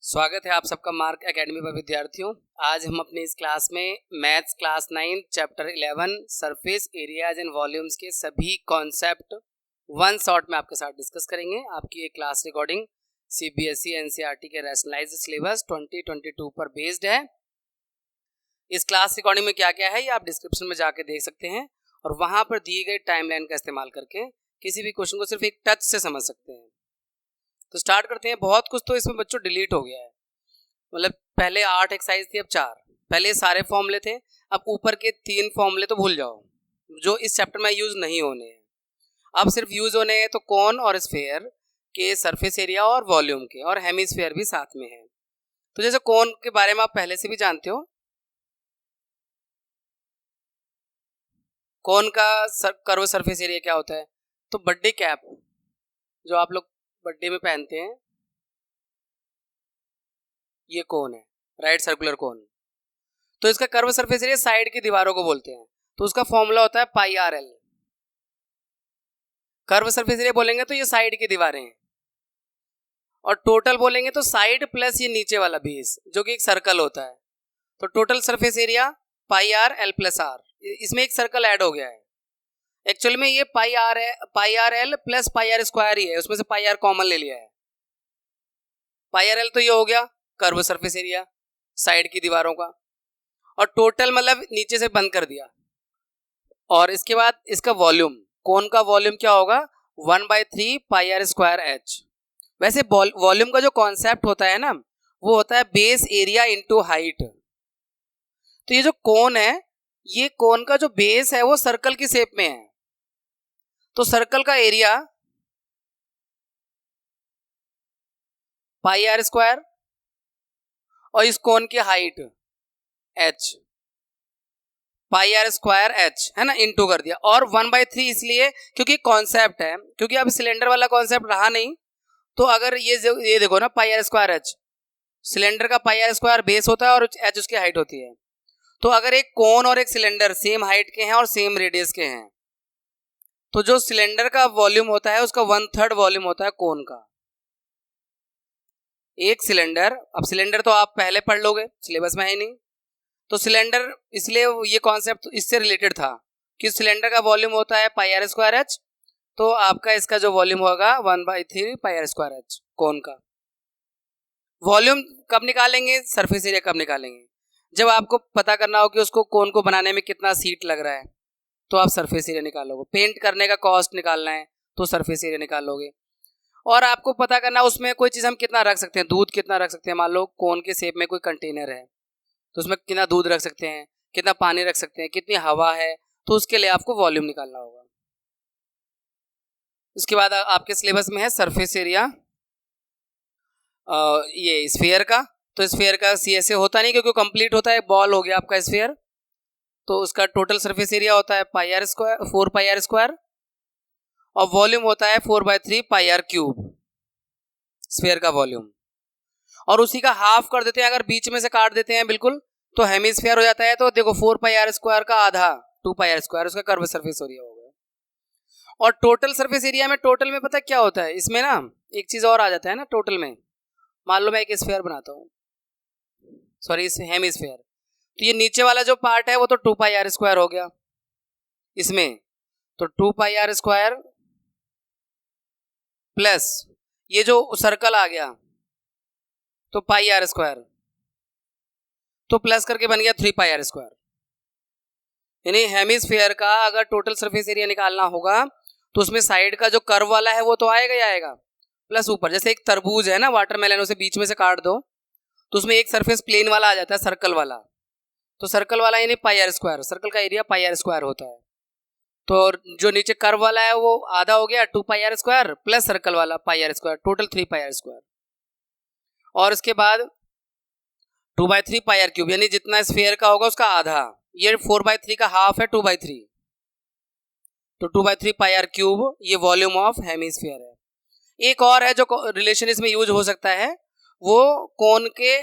स्वागत है आप सबका मार्क एकेडमी पर विद्यार्थियों। आज हम अपनी इस क्लास में maths class 9 chapter 11 surface areas and volumes के सभी कॉन्सेप्ट वन शॉट में आपके साथ डिस्कस करेंगे। आपकी ये क्लास रिकॉर्डिंग सीबीएसई एनसीईआरटी के रैशनलाइज्ड सिलेबस 2022 पर बेस्ड है। इस क्लास रिकॉर्डिंग में क्या क्या है ये आप डिस्क्रिप्शन में जाके देख सकते हैं और वहाँ पर दिए गए टाइमलाइन का इस्तेमाल करके किसी भी क्वेश्चन को सिर्फ एक टच से समझ सकते हैं। तो स्टार्ट करते हैं। बहुत कुछ तो इसमें बच्चों डिलीट हो गया है, मतलब पहले 8 एक्सरसाइज थी, अब 4। पहले सारे फॉर्मूले थे, अब ऊपर के 3 फॉर्मूले तो भूल जाओ जो इस चैप्टर में यूज नहीं होने हैं। अब सिर्फ यूज होने हैं तो कोन और स्फीयर के सरफेस एरिया और वॉल्यूम के, और हेमिस्फीयर भी साथ में है। तो जैसे कोन के बारे में आप पहले से भी जानते हो, कोन का कर्व सरफेस एरिया क्या होता है। तो बर्थडे कैप जो आप लोग बर्थडे में पहनते हैं ये कोन है, राइट सर्कुलर कोन। तो इसका कर्व सरफेस एरिया साइड की दीवारों को बोलते हैं। तो उसका फॉर्मूला होता है pi r l. Curve surface area बोलेंगे तो ये साइड की दीवारें हैं, और टोटल बोलेंगे तो साइड प्लस ये नीचे वाला बेस जो कि एक सर्कल होता है। तो total surface area pi r l plus r, इसमें एक सर्कल ऐड हो गया है। एक्चुअल में ये pi r l plus pi r square ही है, उसमें से पाई आर कॉमन ले लिया है। पाई आर एल तो ये हो गया कर्व सरफेस एरिया साइड की दीवारों का, और टोटल मतलब नीचे से बंद कर दिया। और इसके बाद इसका वॉल्यूम, कोन का वॉल्यूम क्या होगा 1/3 पाई आर स्क्वायर एच। वैसे वॉल्यूम का जो कॉन्सेप्ट होता है ना, वो होता है बेस एरिया इनटू हाइट। तो ये जो कोन है, ये कोन का जो बेस है वो सर्कल की शेप में है, तो सर्कल का एरिया पाई आर स्क्वायर और इस कोन की height h, pi r square h है ना, इनटू कर दिया। और 1/3 इसलिए क्योंकि कॉन्सेप्ट है, क्योंकि अब सिलेंडर वाला कॉन्सेप्ट रहा नहीं। तो अगर ये देखो ना पाई आर स्क्वायर एच, सिलेंडर का पाई आर स्क्वायर बेस होता है और एच उसकी हाइट होती है। तो अगर एक कोन और एक सिलेंडर सेम हाइट के हैं और सेम रेडियस के हैं, तो जो सिलेंडर का वॉल्यूम होता है उसका 1/3 वॉल्यूम होता है कोन का। एक सिलेंडर, अब सिलेंडर तो आप पहले पढ़ लोगे, सिलेबस में है नहीं। तो सिलेंडर, इसलिए ये कॉन्सेप्ट इससे रिलेटेड था कि सिलेंडर का वॉल्यूम होता है पाई आर स्क्वायर एच, तो आपका इसका जो वॉल्यूम होगा 1/3 पाई आर स्क्वायर एच कोन का। वॉल्यूम कब निकालेंगे, सरफेस एरिया कब निकालेंगे, जब आपको पता करना हो कि उसको कोन को बनाने में कितना सीट लग रहा है, तो आप सरफेस एरिया निकालोगे। पेंट करने का कॉस्ट निकालना है तो सरफेस एरिया निकालोगे। और आपको पता करना उसमें कोई चीज़ हम कितना रख सकते हैं, दूध कितना रख सकते हैं। मान लो कोन के शेप में कोई कंटेनर है तो उसमें कितना दूध रख सकते हैं, कितना पानी रख सकते हैं, कितनी हवा है, तो उसके लिए आपको वॉल्यूम निकालना होगा। उसके बाद आपके सिलेबस में है सरफेस एरिया ये स्फीयर का। तो स्फीयर का सी ऐसे होता नहीं क्योंकि कंप्लीट होता है, बॉल हो गया आपका स्फीयर। तो उसका टोटल सरफेस एरिया होता है pi r square 4 pi r square, और वॉल्यूम होता है 4/3 पाई आर क्यूब, स्फीयर का वॉल्यूम। और उसी का हाफ कर देते हैं, अगर बीच में से काट देते हैं बिल्कुल तो हेमिस्फीयर हो जाता है। तो देखो 4 पाई आर स्क्वायर का आधा 2 पाई आर स्क्वायर उसका कर्व सरफेस एरिया हो गया। और टोटल सरफेस एरिया में, टोटल में पता क्या होता है इसमें ना, एक चीज और आ जाता है ना टोटल में। मान लो मैं एक स्फीयर बनाता हूँ, सॉरी इस हेमिस्फीयर, तो ये नीचे वाला जो पार्ट है वो तो 2 पाई आर स्क्वायर हो गया इसमें, तो 2 पाई आर स्क्वायर प्लस ये जो सर्कल आ गया तो पाई आर स्क्वायर, तो प्लस करके बन गया 3 पाई आर स्क्वायर। यानी हेमिस्फीयर का अगर टोटल सरफेस एरिया निकालना होगा तो उसमें साइड का जो कर्व वाला है वो तो आएगा ही आएगा, प्लस ऊपर जैसे एक तरबूज है ना, वाटरमेलन, उसे बीच में से काट दो तो उसमें एक सरफेस प्लेन वाला आ जाता है, सर्कल वाला। तो सर्कल वाला यानी पाई आर स्क्वायर, सर्कल का एरिया पाई आर स्क्वायर होता है। तो जो नीचे कर्व वाला है वो आधा हो गया 2 pi r square plus circle वाला pi r square, total 3 pi r square. और उसके बाद 2/3 पाई आर क्यूब, यानी जितना स्फीयर का होगा उसका आधा, ये 4/3 का हाफ है 2/3, तो 2/3 पाई आर क्यूब ये वॉल्यूम ऑफ हेमिस्फीयर है। एक और है जो रिलेशन इसमें यूज हो सकता है, वो कोन के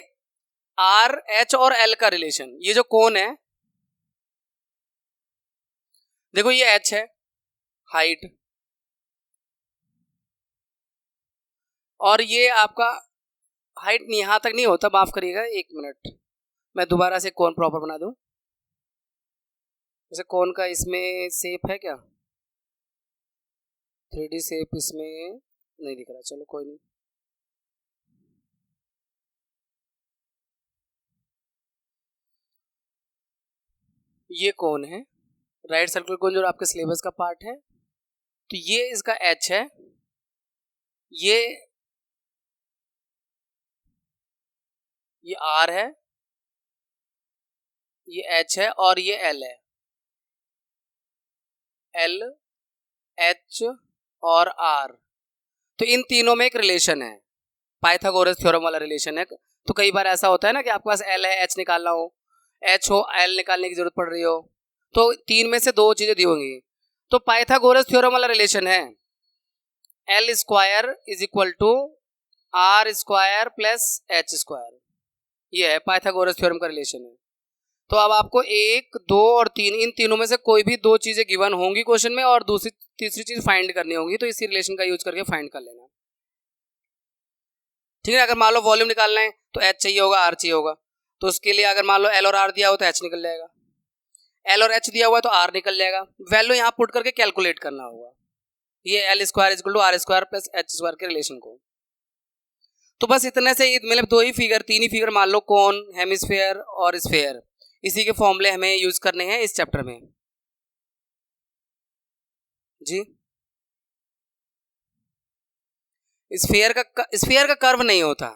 आर एच और एल का रिलेशन। ये जो कोन है देखो ये एच है हाइट, और ये आपका हाइट यहाँ तक नहीं होता, माफ करिएगा, 1 मिनट, मैं दोबारा से कोन प्रॉपर बना दूं। जैसे कोन का इसमें शेप है क्या, 3D शेप इसमें नहीं दिख रहा, चलो कोई नहीं। ये कोन है, राइट सर्कुलर कोन, जो आपके सिलेबस का पार्ट है। तो ये इसका एच है, ये आर है, ये एच है और ये एल है, एल एच और आर। तो इन तीनों में एक रिलेशन है, पाइथागोरस थ्योरम वाला रिलेशन है। तो कई बार ऐसा होता है ना कि आपके पास एल है, एच निकालना हो, एच हो, एल निकालने की जरूरत पड़ रही हो, तो तीन में से दो चीजें दी होंगी। तो पाइथागोरस थ्योरम वाला रिलेशन है l square is equal to r square plus h square, ये है पाइथागोरस थ्योरम का रिलेशन है। तो अब आपको 1, 2 और 3, इन तीनों में से कोई भी दो चीजें गिवन होंगी क्वेश्चन में और दूसरी तीसरी चीज फाइंड करनी होगी, तो इसी रिलेशन का यूज करके फाइंड कर लेना, ठीक है। अगर मान लो वॉल्यूम निकालना है तो एच चाहिए होगा, आर चाहिए होगा, तो उसके लिए अगर मान लो एल और आर दिया हो तो एच निकल जाएगा, एल और एच दिया हुआ है तो आर निकल जाएगा, वैल्यू यहाँ पुट करके कैलकुलेट करना होगा ये l square is equal to r square plus h square के रिलेशन को। तो बस इतने से मतलब दो ही फिगर, तीन ही फिगर मान लो, कोन, हेमिस्फेयर और स्फेयर, इसी के फॉर्मूले हमें यूज करने हैं इस चैप्टर में जी। स्फेयर का कर्व नहीं होता,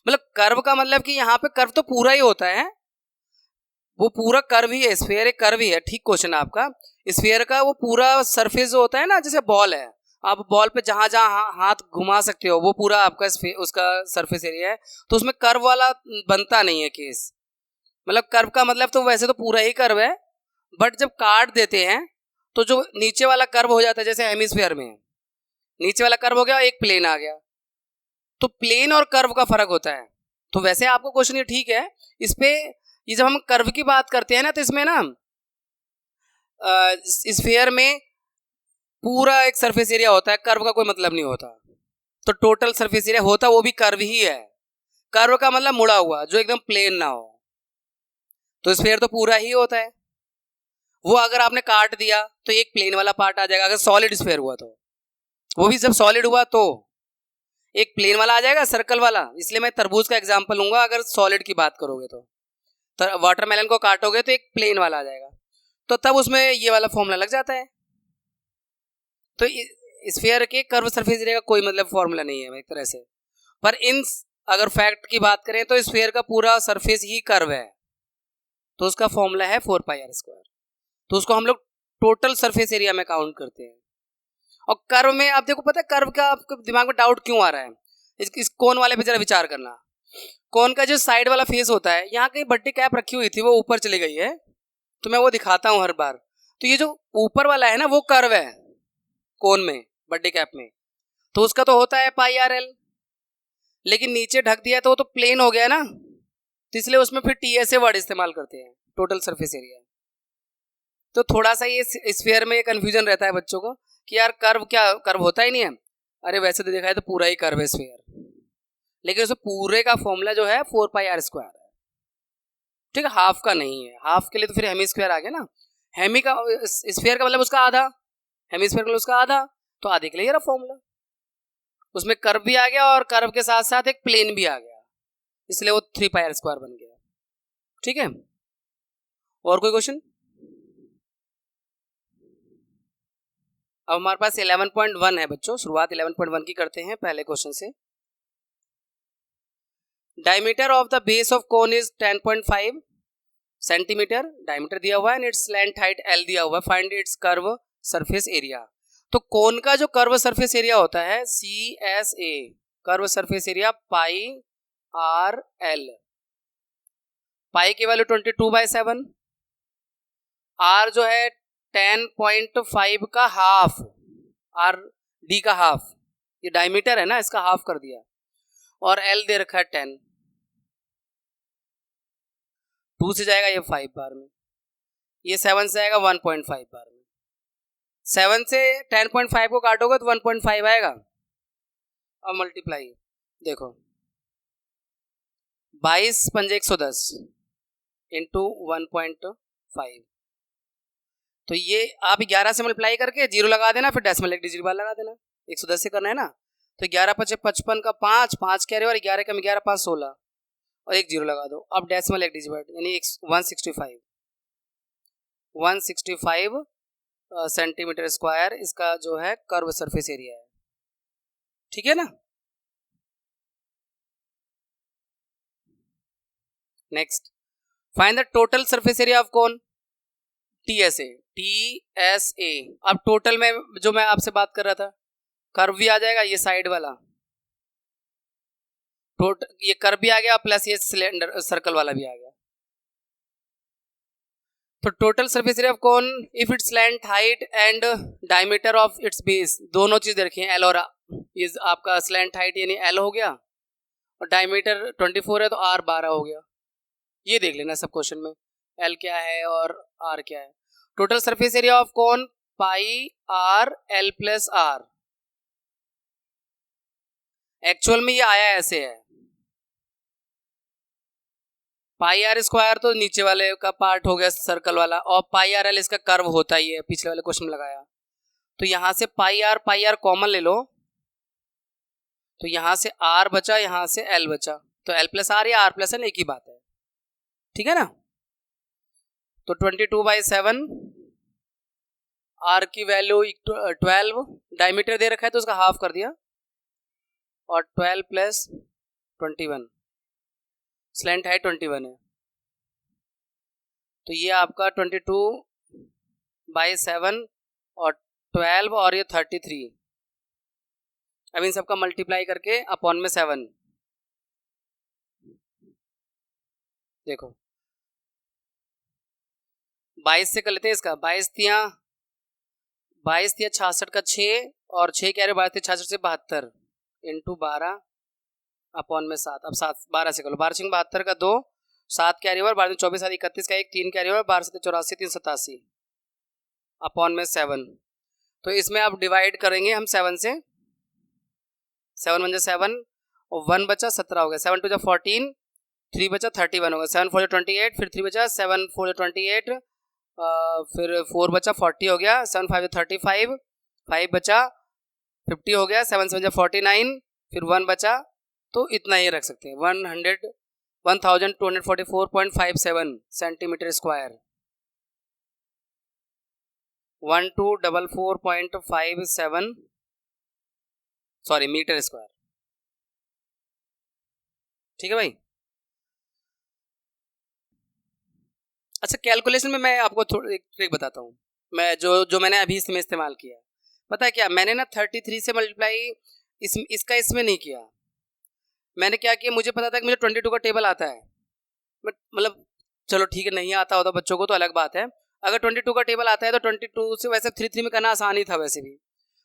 मतलब कर्व का मतलब कि यहाँ पे कर्व तो पूरा ही होता है, वो पूरा कर्व ही है, स्फेयर एक कर्व ही है, ठीक क्वेश्चन आपका। स्फेयर का वो पूरा सरफेस जो होता है ना, जैसे बॉल है, आप बॉल पे जहां जहां हाथ घुमा सकते हो वो पूरा आपका उसका सरफेस एरिया है, तो उसमें कर्व वाला बनता नहीं है केस। मतलब कर्व का मतलब तो वैसे तो पूरा ही कर्व है, बट जब काट देते हैं तो जो नीचे वाला कर्व हो जाता है, जैसे हेमिस्फेयर में नीचे वाला कर्व हो गया, एक प्लेन आ गया, तो प्लेन और कर्व का फर्क होता है। तो वैसे आपको क्वेश्चन ये ठीक है, इस पे ये जब हम कर्व की बात करते हैं ना, तो इसमें ना स्फीयर में पूरा एक सरफेस एरिया होता है, कर्व का कोई मतलब नहीं होता, तो टोटल सरफेस एरिया होता वो भी कर्व ही है। कर्व का मतलब मुड़ा हुआ, जो एकदम प्लेन ना हो, तो स्फीयर तो पूरा ही होता है। वो अगर आपने काट दिया तो एक प्लेन वाला पार्ट आ जाएगा, अगर सॉलिड स्फीयर हुआ तो, वो भी जब सॉलिड हुआ तो एक प्लेन वाला आ जाएगा, सर्कल वाला। इसलिए मैं तरबूज का एग्जांपल लूंगा अगर सॉलिड की बात करोगे तो वाटरमेलन को काटोगे तो एक प्लेन वाला आ जाएगा, तो तब उसमें ये वाला फॉर्मूला लग जाता है। तो स्फीयर के कर्व सरफेस एरिया का कोई मतलब फॉर्मूला नहीं है एक तरह से, पर इन अगर फैक्ट की बात करें तो स्फीयर का पूरा सरफेस ही कर्व है, तो उसका फॉर्मूला है 4πr²। तो उसको हम लोग टोटल सरफेस एरिया में काउंट करते हैं। और कर्व में आप देखो, पता है कर्व का आपके दिमाग में डाउट क्यों आ रहा है, इस कोन वाले पे जरा विचार करना। कोन का जो साइड वाला फेस होता है, यहाँ कहीं बड्डी कैप रखी हुई थी, वो ऊपर चली गई है, तो मैं वो दिखाता हूँ हर बार। तो ये जो ऊपर वाला है ना, वो कर्व है कोन में, बड्डी कैप में, तो उसका तो होता है πr/l, लेकिन नीचे ढक दिया तो वो तो प्लेन हो गया ना, तो इसलिए उसमें फिर TSA वर्ड इस्तेमाल करते हैं, टोटल सरफेस एरिया। तो थोड़ा सा ये स्फीयर में कंफ्यूजन रहता है बच्चों को कि यार कर्व क्या, कर्व होता ही नहीं है। अरे वैसे तो देखा है तो पूरा ही कर्व है स्फीयर, लेकिन उसमें पूरे का फॉर्मूला जो है 4πr² है, ठीक है, हाफ का नहीं है। हाफ के लिए तो फिर हेमी स्क्वायर आ गया ना, हेमी का स्फीयर का मतलब उसका आधा, हेमी स्क्वायर का मतलब उसका आधा, तो आधे के लिए ये रहा फॉर्मूला। उसमें कर्व भी आ गया और कर्व के साथ साथ एक प्लेन भी आ गया, इसलिए वो 3πr² बन गया, ठीक है। और कोई क्वेश्चन? अब हमारे पास 11.1 है बच्चों, शुरुआत 11.1 की करते हैं पहले क्वेश्चन से। Diameter of the base of cone is 10.5 centimetre, diameter दिया हुआ है, and its length height l दिया हुआ है, find its curve surface area. तो कोन का जो कर्व सरफेस एरिया होता है CSA, curve surface area πr/l, पाई की वैल्यू 22/7, r जो है 10.5 का हाफ, आर डी का हाफ, ये डायमीटर है ना, इसका हाफ कर दिया, और एल दे रखा है 10, 2 से जाएगा ये 5 बार में, ये 7 से आएगा 1.5 बार में, 7 से 10.5 को काटोगे तो 1.5 आएगा। अब मल्टीप्लाई देखो, 22 पंजे 110 इंटू 1.5। तो ये आप 11 से मल्टीप्लाई करके 0 लगा देना, फिर डेसिमल एक डिजिट बाद लगा देना। 110 से करना है ना, तो 11 पचे 55 का 5 5 कैरी और 11 कम 11 5 16 और एक 0 लगा दो। अब डेसिमल एक डिजिट यानी 165 सेंटीमीटर स्क्वायर इसका जो है कर्व सरफेस एरिया है। ठीक है ना। Next, find the total surface area of cone TSA। अब टोटल में जो मैं आपसे बात कर रहा था, कर्व भी आ जाएगा, ये साइड वाला ये कर्व भी आ गया, प्लस ये सिलेंडर सर्कल वाला भी आ गया। तो total surface area of cone if its length height and diameter of its base, दोनों चीज रखी है, एल और ये आपका स्लैंट हाइट यानी एल हो गया और डायमीटर 24 है तो आर 12 हो गया। ये देख लेना सब क्वेश्चन में एल क्या है और आर क्या है। Total surface area of cone pi r l plus r. Actual में ये आया ऐसे है, पाई आर स्क्वायर तो नीचे वाले का पार्ट हो गया सर्कल वाला, और पाई आर एल इसका कर्व होता ही है, पिछले वाले क्वेश्चन में लगाया। तो यहां से पाई आर कॉमन ले लो, तो यहां से आर बचा, यहां से एल बचा, तो एल प्लस आर या आर प्लस एल एक ही बात है। ठीक है ना। तो 22/7 आर की वैल्यू 12, डायमीटर दे रखा है तो उसका हाफ कर दिया, और 12 प्लस 21, स्लैंट हाइट 21 है, तो ये आपका 22/7 और 12 और ये 33। अब इन सबका मल्टीप्लाई करके अपॉन में 7, देखो 22 से कर लेते हैं इसका, 22 तिया 66 का 6 और 6 क्या है 22 66 से 72 इंटू 12 अपॉन में 7। अब 7 12 से कर लो, 12 72 का 2, 7 कैरी ओवर, 12 24 7 31 का 1, 3 कैरी ओवर, 12 7 84 3 87 अपॉन में 7। तो इसमें आप डिवाइड करेंगे हम 7 से, 7 1 7 और 1 बचा 17 हो गया, 7 2 14, 3 बचा 31 होगा, 7 4 28, फिर 3 बचा 7 4 28, फिर 4 बचा 40 हो गया, 7 5 35, 5 बचा 50 हो गया, 7 7 49, फिर 1 बचा, तो इतना ही रख सकते हैं 1244.57 centimetre square, 1244.57 sorry metre square. ठीक है भाई। अच्छा, कैलकुलेशन में मैं आपको थोड़ा एक ट्रिक बताता हूँ, मैं जो मैंने अभी इसमें इस्तेमाल किया। पता है क्या, मैंने ना 33 से मल्टीप्लाई इसका इसमें नहीं किया। मैंने क्या किया, मुझे पता था कि मुझे 22 का टेबल आता है, बट मतलब चलो ठीक है, नहीं आता होता बच्चों को तो अलग बात है। अगर 22 का टेबल आता है तो 22 से वैसे 33 में करना आसान ही था वैसे भी।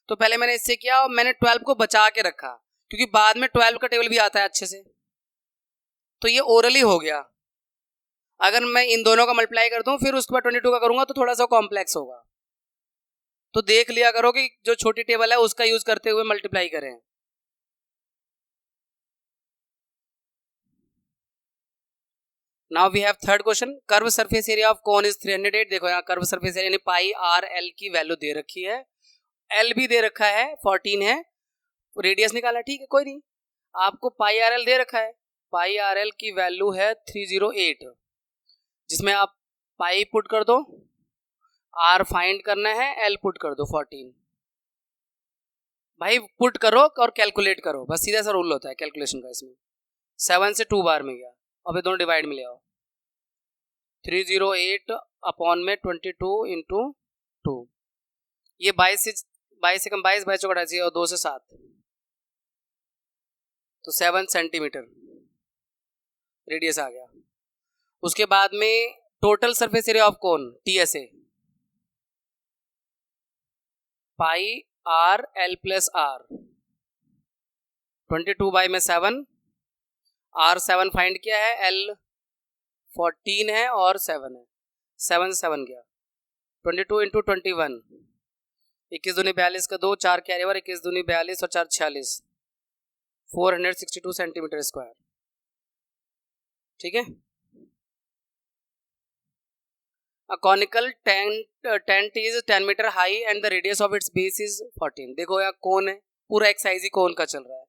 तो पहले मैंने इससे किया और मैंने 12 को बचा के रखा, क्योंकि बाद में 12 का टेबल भी आता है अच्छे से, तो ये ओरली हो गया। अगर मैं इन दोनों का मल्टीप्लाई कर दूं फिर उसके बाद 22 का करूंगा तो थोड़ा सा कॉम्प्लेक्स होगा। तो देख लिया करो कि जो छोटी टेबल है उसका यूज करते हुए मल्टीप्लाई करें। Now we have third question, curve surface area of cone is 308। देखो यहाँ कर्व सरफेस एरिया यानी पाई आर एल की वैल्यू दे रखी है, एल भी दे रखा है 14 है, रेडियस निकाला, ठीक है कोई नहीं, आपको पाई आर एल दे रखा है, पाई आर एल की वैल्यू है 308, जिसमें आप पाई पुट कर दो, आर फाइंड करना है, एल पुट कर दो 14। भाई पुट करो और कैलकुलेट करो, बस सीधा सा रूल होता है कैलकुलेशन का इसमें। 7 से 2 बार में गया, अब ये दोनों डिवाइड में ले आओ, 308 अपॉन में 22 इंटू 2, ये 22 से कम 22 22 28 और 2 से 7, तो 7 सेंटीमीटर रेडियस आ गया। उसके बाद में total surface area of cone TSA pi r l plus r, 22 by में 7, आर 7 फाइंड किया है, एल 14 है और 7 है, 7 से 7 गया, 22 इंटू 21, 21 दूनी 42 का 2, 4 कैरी ओवर, 21 दूनी 42 और 4 46, 462 सेंटीमीटर स्क्वायर। ठीक है। A conical tent is 10 metre high and the radius of its base is 14। देखो यहाँ कोन है, पूरा एक साइज ही कोन का चल रहा है,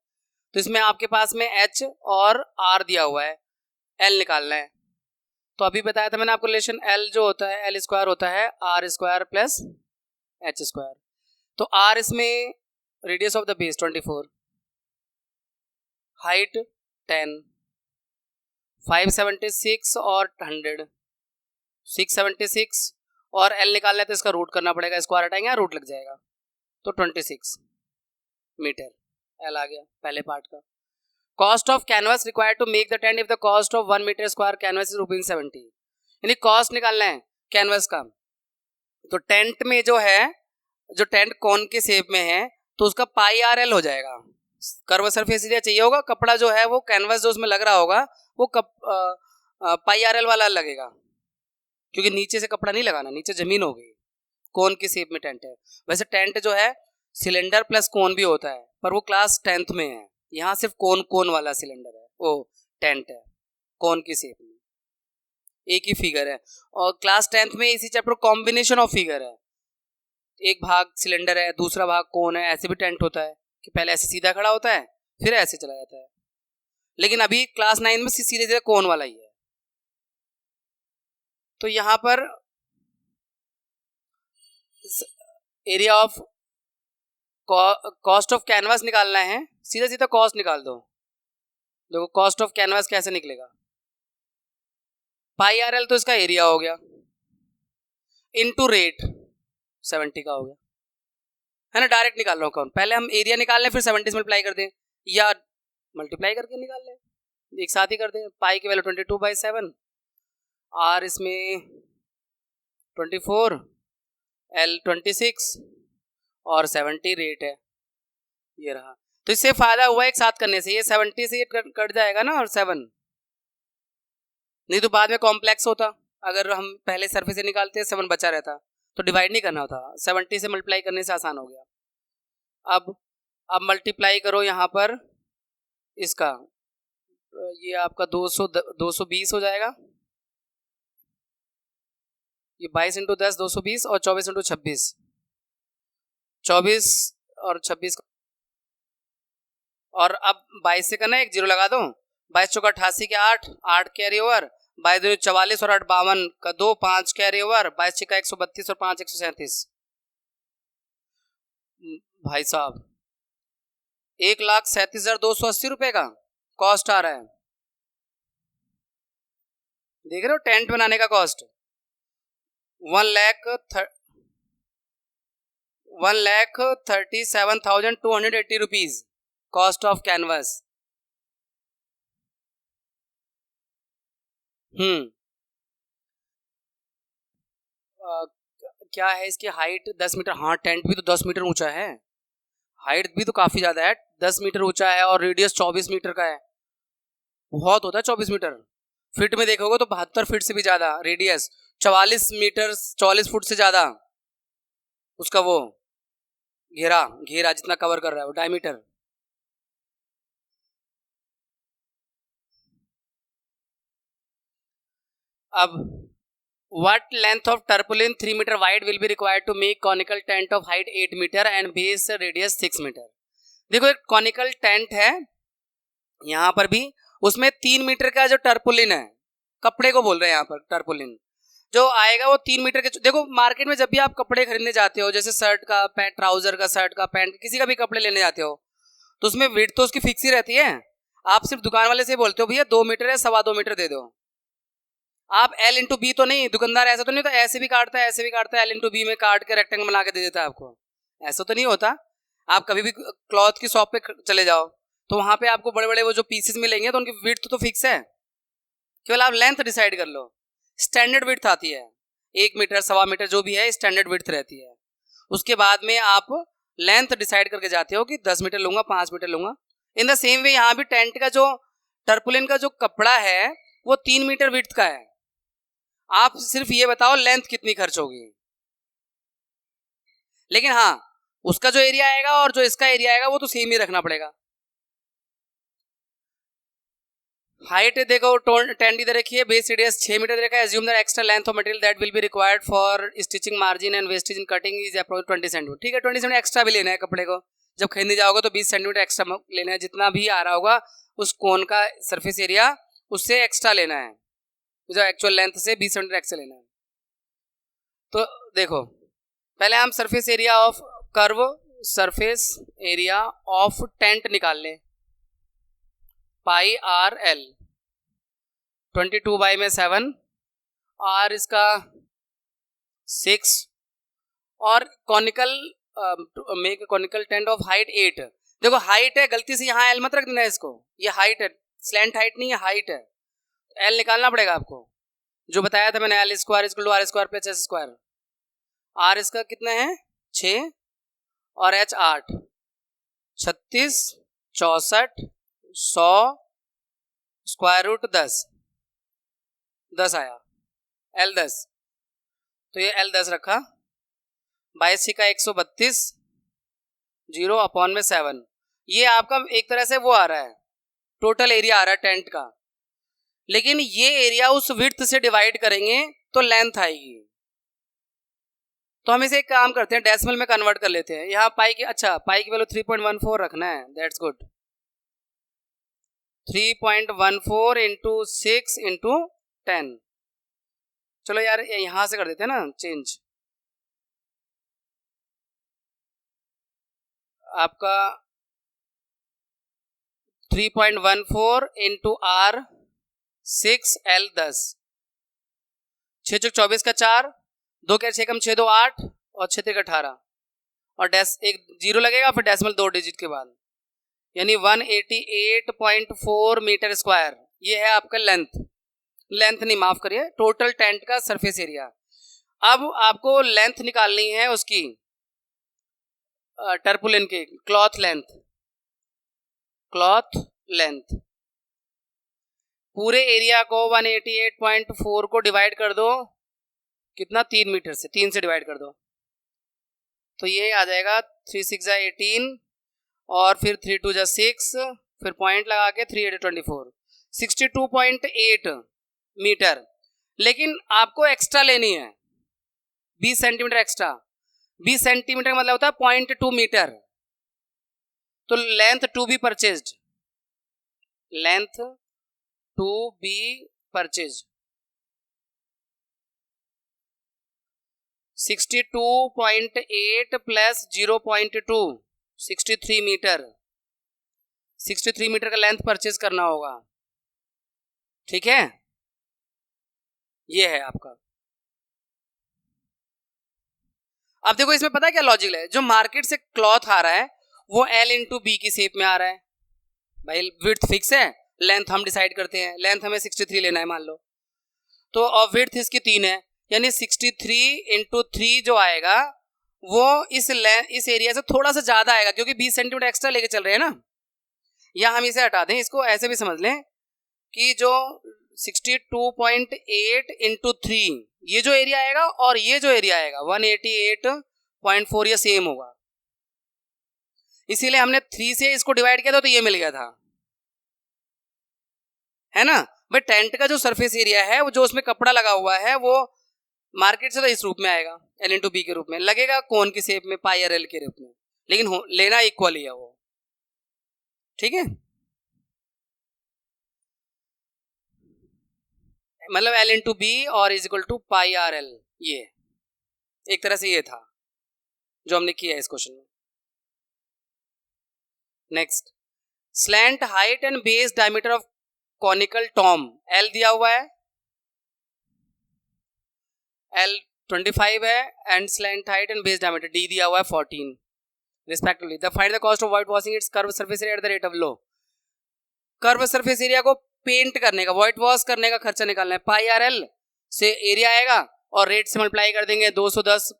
तो इसमें आपके पास में h और r दिया हुआ है, l निकालना है। तो अभी बताया था मैंने आपको रिलेशन, l जो होता है l स्क्वायर होता है r square plus h square. तो r इसमें radius of the base 24, height 10, 576 और 100, 676 और L निकालना है तो इसका रूट करना पड़ेगा, स्क्वायर हटाएंगे रूट लग जाएगा, तो 26 मीटर L आ गया पहले पार्ट का। Cost of canvas required to make the tent if the cost of 1 metre square canvas is ₹70, यानी कॉस्ट निकालना है कैनवास का। तो टेंट में जो है, जो टेंट कौन के शेप में है तो उसका पाई आर एल हो जाएगा। कर्व सरफेस एरिया चाहिए होगा, कपड़ा जो है वो कैनवास जो उसमें लग रहा होगा वो पाई आर एल वाला लगेगा, क्योंकि नीचे से कपड़ा नहीं लगाना, नीचे जमीन हो गई। कोन के शेप में टेंट है। वैसे टेंट जो है सिलेंडर प्लस कोन भी होता है, पर वो क्लास 10th में है, यहाँ सिर्फ कोन वाला सिलेंडर है, वो टेंट है कोन की शेप में, एक ही फिगर है। और क्लास 10th में इसी चैप्टर कॉम्बिनेशन ऑफ फिगर है, एक भाग सिलेंडर है दूसरा भाग कोन है, ऐसे भी टेंट होता है कि पहले ऐसे सीधा खड़ा होता है फिर ऐसे चला जाता है, लेकिन अभी क्लास 9 में सीधे सीधे कोन वाला ही है। तो यहाँ पर area of cost of canvas निकालना है, सीधा सीधा कॉस्ट निकाल दो। देखो कॉस्ट ऑफ कैनवास कैसे निकलेगा, पाई आर एल तो इसका एरिया हो गया इनटू रेट 70 का हो गया, है ना। डायरेक्ट निकाल रहा हूँ कौन, पहले हम एरिया निकाल लें फिर 70 से मल्टीप्लाई कर दें या मल्टीप्लाई करके निकाल लें, एक साथ ही कर दें। पाई की वैल्यू 22/7, आर इसमें 24, एल 26 और 70 रेट है, ये रहा। तो इससे फायदा हुआ एक साथ करने से, ये 70 से ये कट जाएगा ना और 7, नहीं तो बाद में कॉम्प्लेक्स होता, अगर हम पहले सरफेस से निकालते 7 बचा रहता तो डिवाइड नहीं करना होता, 70 से मल्टीप्लाई करने से आसान हो गया। अब मल्टीप्लाई करो यहाँ पर इसका, ये आपका 220 हो जाएगा, ये 22 × 10 220 और 24 × 26 24 और 26, और अब 22 से करना है, एक जीरो लगा दो, 22 चौका 88 के 8 कैरी ओवर, 22 दूनी 44 और 8 52 का 2 5 कैरी ओवर, 22 छिका 132 और 5 137। भाई साहब 1,37,280 रुपए का कॉस्ट आ रहा है, देख रहे हो टेंट बनाने का cost 1,37,280 rupees cost of canvas. क्या है इसकी हाइट 10 मीटर, हाँ टेंट भी तो 10 मीटर ऊंचा है, हाइट भी तो काफी ज्यादा है, 10 मीटर ऊंचा है और रेडियस 24 मीटर का है, बहुत होता है 24 मीटर। फीट में देखोगे तो 72 फीट से भी ज्यादा रेडियस, 44 मीटर 44 फुट से ज्यादा उसका वो घेरा जितना कवर कर रहा है वो डायमीटर। अब what length of tarpaulin 3 meter wide will be required to make conical tent of height 8 meter and base radius 6 meter। देखो एक कॉनिकल टेंट है यहाँ पर भी, उसमें 3 मीटर का जो टर्पुलिन है, कपड़े को बोल रहे हैं यहाँ पर टर्पुलिन, जो आएगा वो 3 मीटर के। देखो मार्केट में जब भी आप कपड़े खरीदने जाते हो, जैसे शर्ट का पैंट, ट्राउजर का, शर्ट का पैंट, किसी का भी कपड़े लेने जाते हो तो उसमें विड्थ तो उसकी फिक्स ही रहती है, आप सिर्फ दुकान वाले से बोलते हो भैया 2 मीटर है 2.25 मीटर दे दो, आप L × B तो नहीं, दुकानदार ऐसा तो नहीं होता ऐसे भी काटता है ऐसे भी काटता है, L × B में काट के रेक्टेंगल बना के दे देता है आपको, ऐसा तो नहीं होता। आप कभी भी क्लॉथ की शॉप पे चले जाओ तो वहां पे आपको बड़े बड़े वो जो पीसेस मिलेंगे तो उनकी विड्थ तो फिक्स है, केवल आप लेंथ डिसाइड कर लो। स्टैंडर्ड विड्थ आती है 1 मीटर 1.25 मीटर जो भी है स्टैंडर्ड विड्थ रहती है, उसके बाद में आप लेंथ डिसाइड करके जाते हो कि 10 मीटर लूंगा 5 मीटर लूंगा। इन द सेम वे यहाँ भी टेंट का जो टर्पुलिन का जो कपड़ा है वो 3 मीटर विड्थ का है, आप सिर्फ ये बताओ लेंथ कितनी खर्च होगी। लेकिन हाँ उसका जो एरिया आएगा और जो इसका एरिया आएगा वो तो सेम ही रखना पड़ेगा। हाइट देखो 10 दे रखी है, बेस रेडियस 6 मीटर दे रखा है। Assume that extra length of material that will be required for stitching margin and wastage in cutting is approx 20 centimetre. ठीक है, 20 सेंटीमीटर एक्स्ट्रा भी लेना है कपड़े को, जब खरीदने जाओगे तो 20 सेंटीमीटर एक्स्ट्रा लेना है। जितना भी आ रहा होगा उस कोन का सरफेस एरिया उससे एक्स्ट्रा लेना है, जो एक्चुअल लेंथ से 20 सेंटीमीटर एक्स्ट्रा लेना है। तो देखो पहले हम surface area of curve, surface area of tent निकाल लें। पाई आर एल 22 बाई में 7, आर इसका 6 और conical make conical tent of height 8। देखो हाइट है, गलती से यहाँ एल मत रख देना इसको, ये हाइट है, स्लैंट हाइट नहीं है, हाइट है। एल निकालना पड़ेगा आपको, जो बताया था मैंने, l square equal to r square plus h square. R इसका कितना है 6 और एच 8, 36, 64, 100 स्क्वायर रूट 10 आया, एल 10। तो ये एल 10 रखा, 22 का 132, 0 अपॉन में 7। ये आपका एक तरह से वो आ रहा है, टोटल एरिया आ रहा है टेंट का, लेकिन ये एरिया उस विड्थ से डिवाइड करेंगे तो लेंथ आएगी। तो हम इसे एक काम करते हैं, डेसिमल में कन्वर्ट कर लेते हैं। यहाँ पाई की, अच्छा पाई की वैल्यू 3.14 रखना है, दैट्स गुड। 3.14 into 6 into 10। चलो यार यहां से कर देते हैं ना चेंज। आपका 3.14 इंटू आर 6 एल 10, 6 चौक 24 का 4, 2 क्या 6 कम 6 2 8 और 6 3 18 और डैश एक जीरो लगेगा, फिर डेसिमल 2 डिजिट के बाद, यानी 188.4 मीटर स्क्वायर। ये है आपका लेंथ नहीं माफ करिए, टोटल टेंट का सरफेस एरिया। अब आपको लेंथ निकालनी है उसकी, टर्पुलिन की क्लॉथ लेंथ। पूरे एरिया को 188.4 को डिवाइड कर दो, कितना 3 मीटर से, 3 से डिवाइड कर दो, तो ये आ जाएगा 3 6 18 और फिर 3 2 6, फिर पॉइंट लगा के 3 8 24, 62.8 मीटर। लेकिन आपको एक्स्ट्रा लेनी है 20 सेंटीमीटर एक्स्ट्रा। 20 सेंटीमीटर का मतलब होता है 0.2 मीटर। तो लेंथ टू बी परचेज्ड, 62.8 प्लस 0.2, 63 मीटर। 63 मीटर का लेंथ परचेज करना होगा, ठीक है। ये है आपका। अब देखो इसमें पता है क्या लॉजिक है, जो मार्केट से क्लॉथ आ रहा है वो L इंटू बी की शेप में आ रहा है। भाई विड्थ फिक्स है, लेंथ हम डिसाइड करते हैं, लेंथ हमें 63 लेना है मान लो, तो और विड्थ इसकी 3 है, यानी 63 इंटू 3 जो आएगा वो इस एरिया से थोड़ा सा ज्यादा आएगा, क्योंकि 20 सेंटीमीटर एक्स्ट्रा लेके चल रहे हैं ना। या हम इसे हटा दें, इसको ऐसे भी समझ लें कि जो 62.8 इंटू 3 ये जो एरिया आएगा और ये जो एरिया आएगा 188.4 ये सेम होगा, इसीलिए हमने 3 से इसको डिवाइड किया था तो ये मिल गया था, है ना। बट टेंट का जो सरफेस एरिया है वो जो उसमें कपड़ा लगा हुआ है वो मार्केट से तो इस रूप में आएगा, L इंटू बी के रूप में लगेगा, कोन की शेप में, पाई आर एल के रूप में, लेकिन लेना इक्वल ही है वो, ठीक है। मतलब L इंटू बी और is equal to pi r l, ये एक तरह से ये था जो हमने किया इस क्वेश्चन में। Next, slant height and base diameter of conical Tom, L दिया हुआ है, L 25 है and slant height and base diameter D दिया हुआ है 14 respectively. The find the cost of white washing it's curve surface area at the rate of low. Curve surface area को paint करने का, व्हाइट वॉश करने का खर्चा निकालना है। पाई आर एल से एरिया आएगा और रेट से मल्टीप्लाई कर देंगे, 210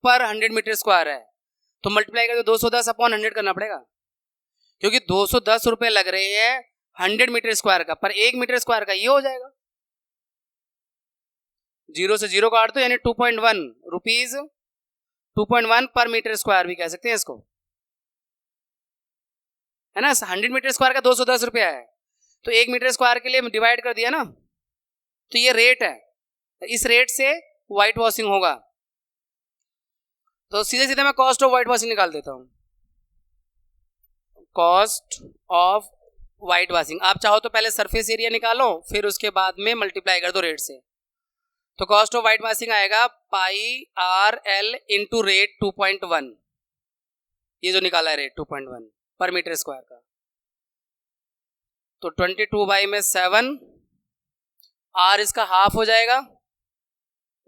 पर 100 मीटर स्क्वायर है तो मल्टीप्लाई करके 210 अपॉन 100 करना पड़ेगा, क्योंकि 210 रुपए लग रहे हैं 100 मीटर स्क्वायर का, पर 1 मीटर स्क्वायर का ये हो जाएगा। 0 से 0 काट दो, यानी 2.1 रुपीज, 2.1 पर मीटर स्क्वायर भी कह सकते हैं इसको, है ना। 100 मीटर स्क्वायर का 210 रुपया है, तो 1 मीटर स्क्वायर के लिए डिवाइड कर दिया ना, तो ये रेट है, इस रेट से व्हाइट वॉशिंग होगा। तो सीधे सीधे मैं कॉस्ट ऑफ व्हाइट वॉशिंग निकाल देता हूं, कॉस्ट ऑफ व्हाइट वॉशिंग। आप चाहो तो पहले सरफेस एरिया निकालो, फिर उसके बाद में मल्टीप्लाई कर दो रेट से। तो कॉस्ट ऑफ व्हाइट वॉशिंग आएगा पाई आर एल इंटू रेट 2.1, ये जो निकाला है रेट 2.1 पर मीटर स्क्वायर का। तो 22/7, आर इसका हाफ हो जाएगा,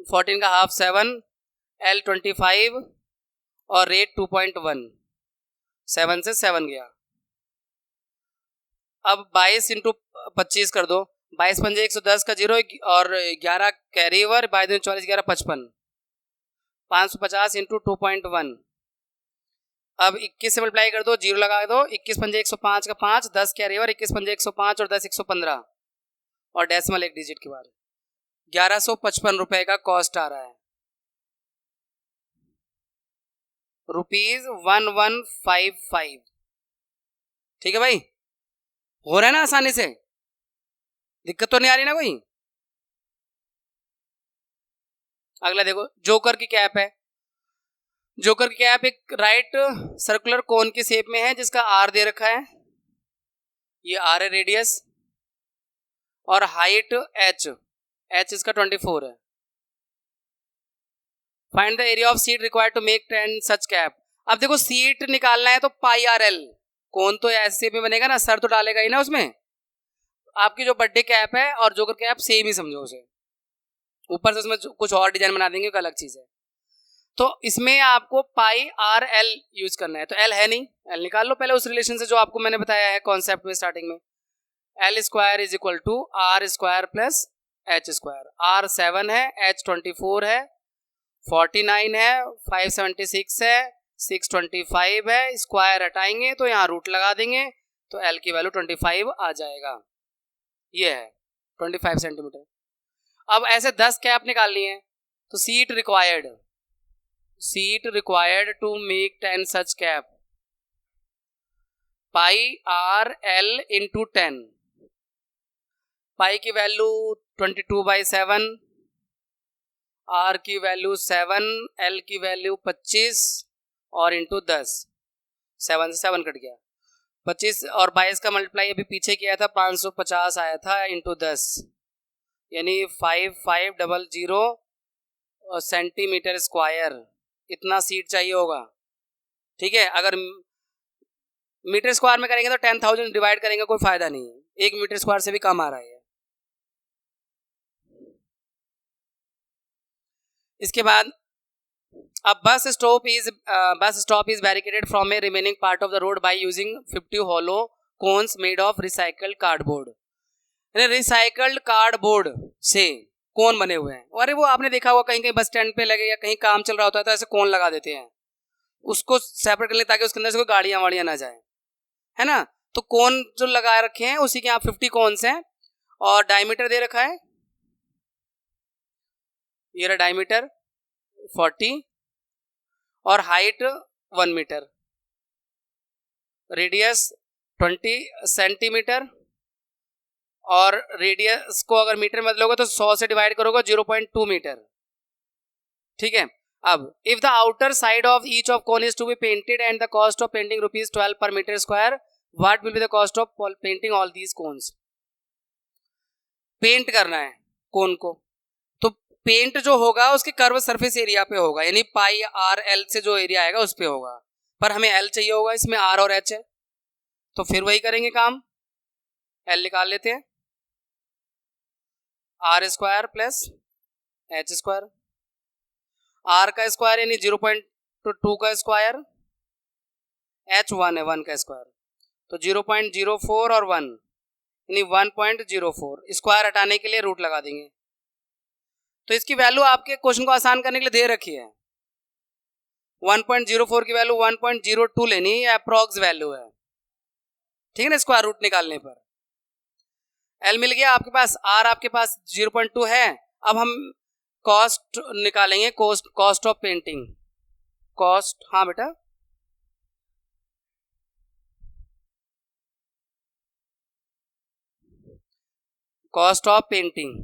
14 का हाफ 7, एल 25 और रेट 2.1, 7 से 7 गया। अब 22 इंटू 25 कर दो, 22 पंजे 110 का 0 और 11 कैरी ओवर, 22 40 11 55, 550 इंटू 2.1। अब 21 से मल्टीप्लाई कर दो, 0 लगा दो, 21 पंजे 105 का 5, 10 कैरी ओवर, 21 पंजे 105 और 10 115 और डेसिमल एक डिजिट के बाद 1155 रुपए का कॉस्ट आ रहा है, ₹1155। ठीक है भाई, हो रहा है ना आसानी से, दिक्कत तो नहीं आ रही ना कोई। अगला देखो, जोकर की कैप है। जोकर की कैप एक राइट सर्कुलर कोन की शेप में है जिसका आर दे रखा है, ये आर है रेडियस, और हाइट एच, एच इसका 24 है। Find the area of sheet required to make 10 such cap. अब देखो सीट निकालना है तो पाई आर एल, कोन तो ऐसे में बनेगा ना, सर तो डालेगा ही ना उसमें। आपकी जो बर्थडे कैप है और जोकर कैप सेम ही समझो उसे, ऊपर से उसमें कुछ और डिजाइन बना देंगे, अलग चीज है। तो इसमें आपको पाई आर एल यूज करना है, तो एल है नहीं, एल निकाल लो पहले उस रिलेशन से जो आपको मैंने बताया है कॉन्सेप्ट में स्टार्टिंग में। L square is equal to r square plus h square. R 7 है, एच 24 है, 49 है, 576 है, 625 है, स्क्वायर हटाएंगे तो यहाँ रूट लगा देंगे, तो एल की वैल्यू 25 आ जाएगा, ये है 25 सेंटीमीटर। अब ऐसे 10 कैप निकालनी है, तो sheet required to make 10 such cap, pi r l into 10। Pi की वैल्यू 22/7, आर की वैल्यू 7, एल की वैल्यू 25 और इंटू 10, 7 से 7 कट गया, 25 और 22 का मल्टीप्लाई अभी पीछे किया था, 550 आया था इंटू 10, यानी 5500 सेंटीमीटर स्क्वायर, इतना सीट चाहिए होगा। ठीक है, अगर मीटर स्क्वायर में करेंगे तो 10,000 डिवाइड करेंगे, कोई फायदा नहीं है, 1 मीटर स्क्वायर से भी कम आ रहा है। इसके बाद अब bus stop is barricaded from A remaining part of the road by using 50 hollow cones made of recycled cardboard. Recycled cardboard से कोन बने हुए हैं। अरे वो आपने देखा होगा कहीं कहीं बस स्टैंड पे लगे या कहीं काम चल रहा होता है तो ऐसे कोन लगा देते हैं, उसको सेपरेट कर ले ताकि उसके अंदर से कोई गाड़ियां वाड़ियां ना जाए, है ना। तो कोन जो लगा रखे हैं उसी के यहाँ 50 कोन्स हैं, और डायमीटर दे रखा है, ये रहा डायमीटर 40 और हाइट 1 मीटर, रेडियस 20 सेंटीमीटर, और रेडियस को अगर मीटर में बदलोगे तो 100 से डिवाइड करोगे 0.2 मीटर। ठीक है, अब if the outer side of each of cone is to be painted and the cost of painting ₹12 per metre square, what will be the cost of painting all these cones. Paint करना है कोन को, तो paint जो होगा उसके curve surface area पे होगा, यानी पाई आर एल से जो एरिया आएगा उस पे होगा, पर हमें एल चाहिए होगा, इसमें आर और एच है, तो फिर वही करेंगे काम, एल निकाल लेते हैं, r square plus h square, r का स्क्वायर यानी 0.2 का स्क्वायर, एच 1 है 1 का स्क्वायर, तो 0.04 और 1 यानी 1.04, स्क्वायर हटाने के लिए रूट लगा देंगे। तो इसकी वैल्यू आपके क्वेश्चन को आसान करने के लिए दे रखी है, 1.04 की वैल्यू 1.02 लेनी है, अप्रॉक्स वैल्यू है, ठीक है ना, स्क्वायर रूट निकालने पर। एल मिल गया आपके पास, आर आपके पास 0.2 है। अब हम कॉस्ट निकालेंगे, कॉस्ट ऑफ पेंटिंग, कॉस्ट, हाँ बेटा कॉस्ट ऑफ पेंटिंग।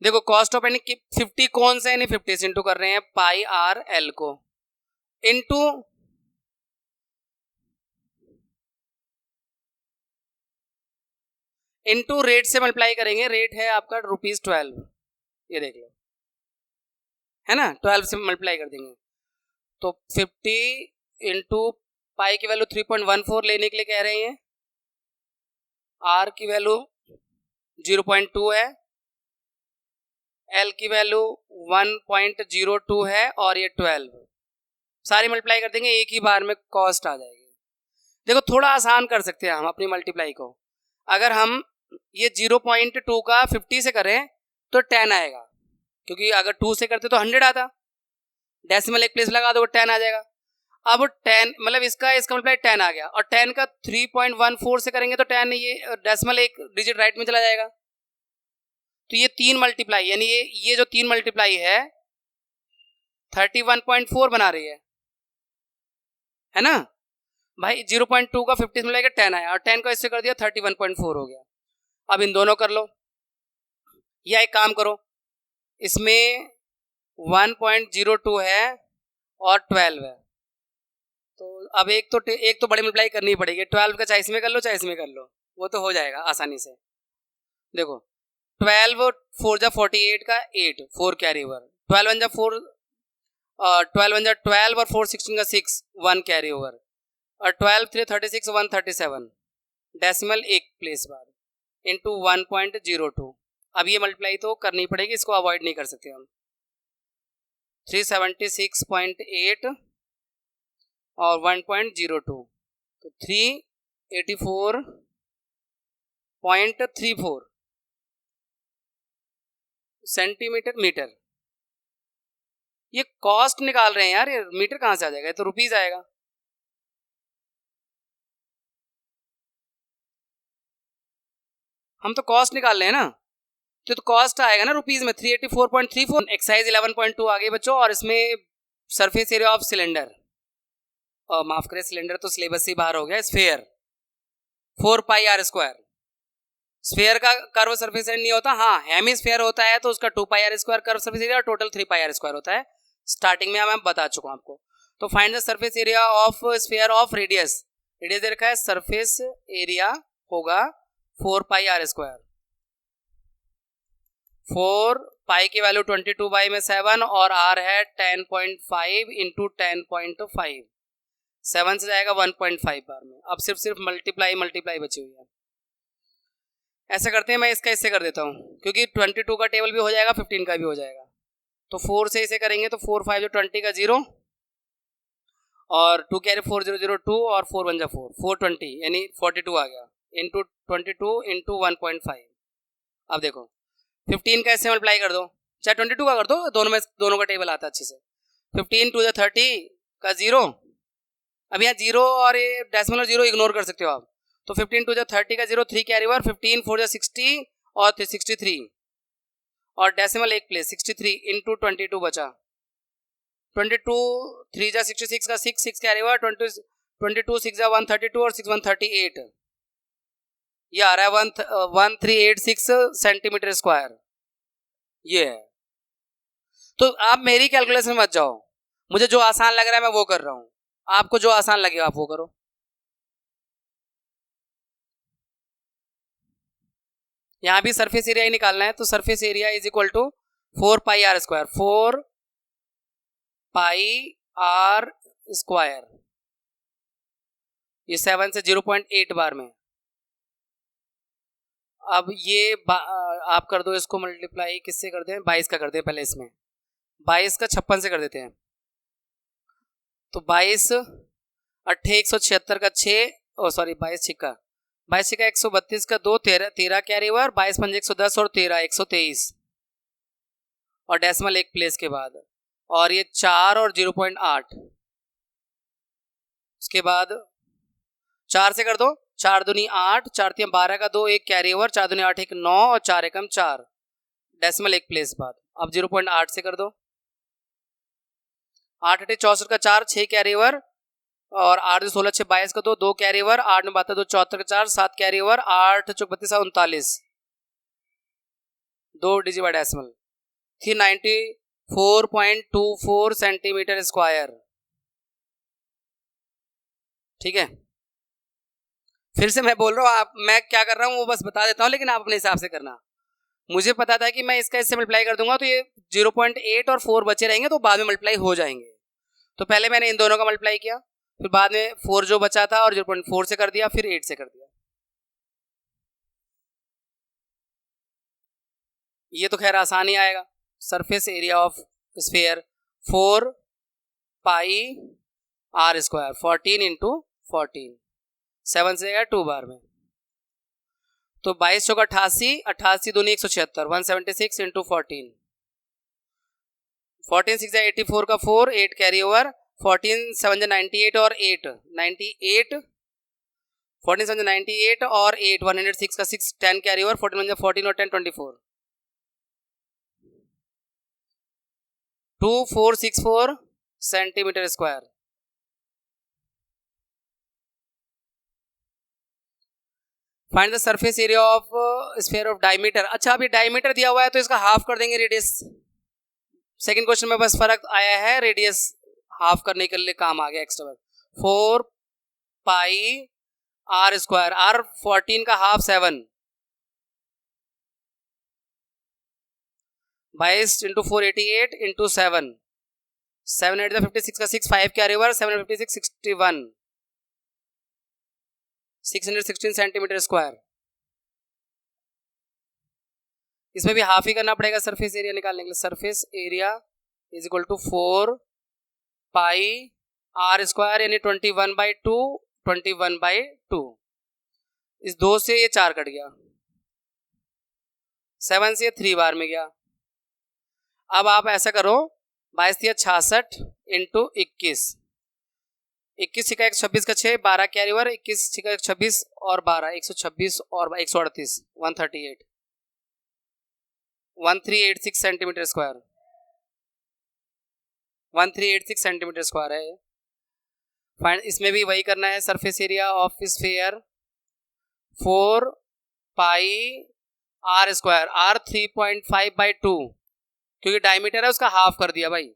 देखो कॉस्ट ऑफ पेंटिंग 50 कौन सा है, नहीं 50 से इंटू कर रहे हैं पाई आर एल को, इंटू रेट से मल्टीप्लाई करेंगे। रेट है आपका ₹12, ये देख लो, है ना, 12 से मल्टीप्लाई कर देंगे तो 50 इंटू पाई की वैल्यू 3.14 लेने के लिए कह रहे हैं, आर की वैल्यू 0.2 है, एल की वैल्यू 1.02 है और ये 12, सारी मल्टीप्लाई कर देंगे, एक ही बार में कॉस्ट आ जाएगी। देखो थोड़ा आसान कर सकते हैं हम अपनी मल्टीप्लाई को, अगर हम ये 0.2 का 50 से करें तो 10 आएगा, क्योंकि अगर 2 से करते तो 100 आता, डेसिमल एक प्लेस लगा दो 10 आ जाएगा। अब 10 मतलब इसका मल्टीप्लाई 10 आ गया, और 10 का 3.14 से करेंगे तो 10 ये डेसिमल एक डिजिट राइट में चला जाएगा। तो ये 3 मल्टीप्लाई यानी ये जो 3 मल्टीप्लाई है 31.4 बना रही है ना भाई। 0.2 का 50 मिलाएगा 10 आया, और 10 का इससे कर दिया 31.4 हो गया। अब इन दोनों कर लो, या एक काम करो, इसमें 1.02 है और 12 है, तो अब एक तो बड़ी मल्टीप्लाई करनी पड़ेगी। 12 का चाहे इसमें कर लो चाहे इसमें कर लो, वो तो हो जाएगा आसानी से। देखो 12 4 जा 48 का 8, 4 कैरी ओवर, 12 1 जा 4, 12 1 जा 12 और 4 16 का 6, 1 कैरी ओवर, और 12 3 36 137 डेसिमल एक प्लेस बाद इंटू 1.02। अब ये मल्टीप्लाई तो करनी पड़ेगी, इसको अवॉइड नहीं कर सकते हम। 376.8 और 1.02 तो 384.34 सेंटीमीटर मीटर। ये कॉस्ट निकाल रहे हैं यार, ये मीटर कहां से आ जाएगा, ये तो रुपीज आएगा। हम तो कॉस्ट निकाल रहे हैं ना, तो कॉस्ट आएगा ना रुपीज में 384.34। एक्सरसाइज 11.2 आ गई बच्चों, और इसमें सरफेस एरिया ऑफ सिलेंडर, और माफ करें सिलेंडर तो सिलेबस से बाहर हो गया, sphere 4 pi r square. Sphere का कर्व सरफेस एरिया नहीं होता, हाँ हेमिस्फीयर होता है तो उसका 2 pi r square curve surface area और टोटल 3 पाई आर स्क्वायर होता है। स्टार्टिंग में मैं बता चुका हूं आपको। तो find the surface area of sphere of radius, radius दे रखा है, सरफेस एरिया होगा 4 पाई आर स्क्वायर। 4 पाई की वैल्यू 22/7 और आर है 10.5 इंटू 10.5, 7 से जाएगा 1.5 बार में। अब सिर्फ मल्टीप्लाई बची हुई है। ऐसा करते हैं, मैं इसका इससे कर देता हूँ, क्योंकि 22 का टेबल भी हो जाएगा 15 का भी हो जाएगा। तो 4 से इसे करेंगे तो 4 5 जो 20 का 0 और 2 कैरी 4 0 0 2 और 4 1 जा 4 420 यानी 42 आ गया इंटू 22 इंटू 1.5। अब देखो 15 का इससे मल्टीप्लाई कर दो, चाहे 22 का कर दो, दोनों का टेबल आता है अच्छे से। 15 2 30 का 0, अब यहाँ 0 और ये डेसिमल और 0 इग्नोर कर सकते हो आप। तो 15 2 30 का 0, 3 कैरी ओवर, 15 4 60 और 63 और डेसिमल एक प्लेस 63 इंटू 22 बचा। 22 3 जा 66 का 6, 6 कैरी ओवर, 22 6 जा 132 और 6 138, ये आ रहा है 1386 सेंटीमीटर स्क्वायर। ये है। तो आप मेरी कैलकुलेशन में मत जाओ, मुझे जो आसान लग रहा है मैं वो कर रहा हूं, आपको जो आसान लगेगा आप वो करो। यहां भी सरफेस एरिया ही निकालना है, तो surface area is equal to 4 pi r square, 4 pi r square, ये 7 से 0.8 बार में। अब ये आप कर दो इसको मल्टीप्लाई, किससे कर दें, 22 का कर दें पहले, इसमें 22 का 56 से कर देते हैं। तो 22 अट्ठे 176 का 6, ओ सॉरी 22 छिक्का 132 का 2 13 कैरी ओवर, 22 5 110 और 13 123 और डेसिमल एक प्लेस के बाद, और ये 4 और 0.8, उसके बाद 4 से कर दो, 4 दूनी 8, 4 3 12 का 2 एक कैरी ओवर, 4 दूनी 8 1 9 और 4 एकम 4 डेसिमल एक प्लेस बाद। अब 0.8 से कर दो, 8 8 64 का 4 6 कैरी ओवर और 8 16 6 22 का 2 कैरी ओवर, 8 में 72 74 का 4 7 कैरी ओवर, 8 चौक 32 39, 2 digit bye decimal 394.24 centimetre square. ठीक है, फिर से मैं बोल रहा हूँ, आप मैं क्या कर रहा हूँ वो बस बता देता हूँ, लेकिन आप अपने हिसाब से करना। मुझे पता था कि मैं इसका इससे मल्टीप्लाई कर दूंगा तो ये 0.8 और 4 बचे रहेंगे, तो बाद में मल्टीप्लाई हो जाएंगे। तो पहले मैंने इन दोनों का मल्टीप्लाई किया, फिर बाद में 4 जो बचा था और 0.4 से कर दिया, फिर 8 से कर दिया। ये तो खैर आसानी आएगा। Surface area of sphere 4 pi r square 14 into 14, 7 से आएगा 2 बार में, तो 22 चौका 88, 88 दूनी 176, 176 इंटू 14, 14 6 84 का 4, 8 कैरी ओवर, 14 7 98 और 8 98, 14 7 98 और 8 106 का 6, 10 कैरी ओवर, 14 14 और 10 24, 2464 centimetre square. Find the surface area of sphere of diameter. अच्छा, अभी डायमीटर दिया हुआ है तो इसका हाफ कर देंगे रेडियस। सेकंड क्वेश्चन में बस फर्क आया है, रेडियस हाफ करने के लिए काम आ गया extra. 4 pi r square, r 14 का हाफ 7, 22 इंटू 4 88 इंटू 7, 7 8 56 का 6, 5 कैरी ओवर, 7 56 61, 616 सेंटीमीटर स्क्वायर। इसमें भी हाफ ही करना पड़ेगा सरफेस एरिया निकालने के लिए। Surface area is equal to 4 pi r square यानी 21/2, 21/2। इस 2 से ये 4 कट गया, 7 से 3 बार में गया। अब आप ऐसा करो, 22 66 इंटू 21, 21 छिका 126 का 6, 12 कैरी ओवर, 21 छिका 126 और 12 126 और 138, 138, 1386 सेंटीमीटर स्क्वायर, 1386 सेंटीमीटर स्क्वायर है। फाइंड, इसमें भी वही करना है, surface area of sphere 4 pi r square, r 3.5/2 क्योंकि डायमीटर है उसका हाफ कर दिया भाई।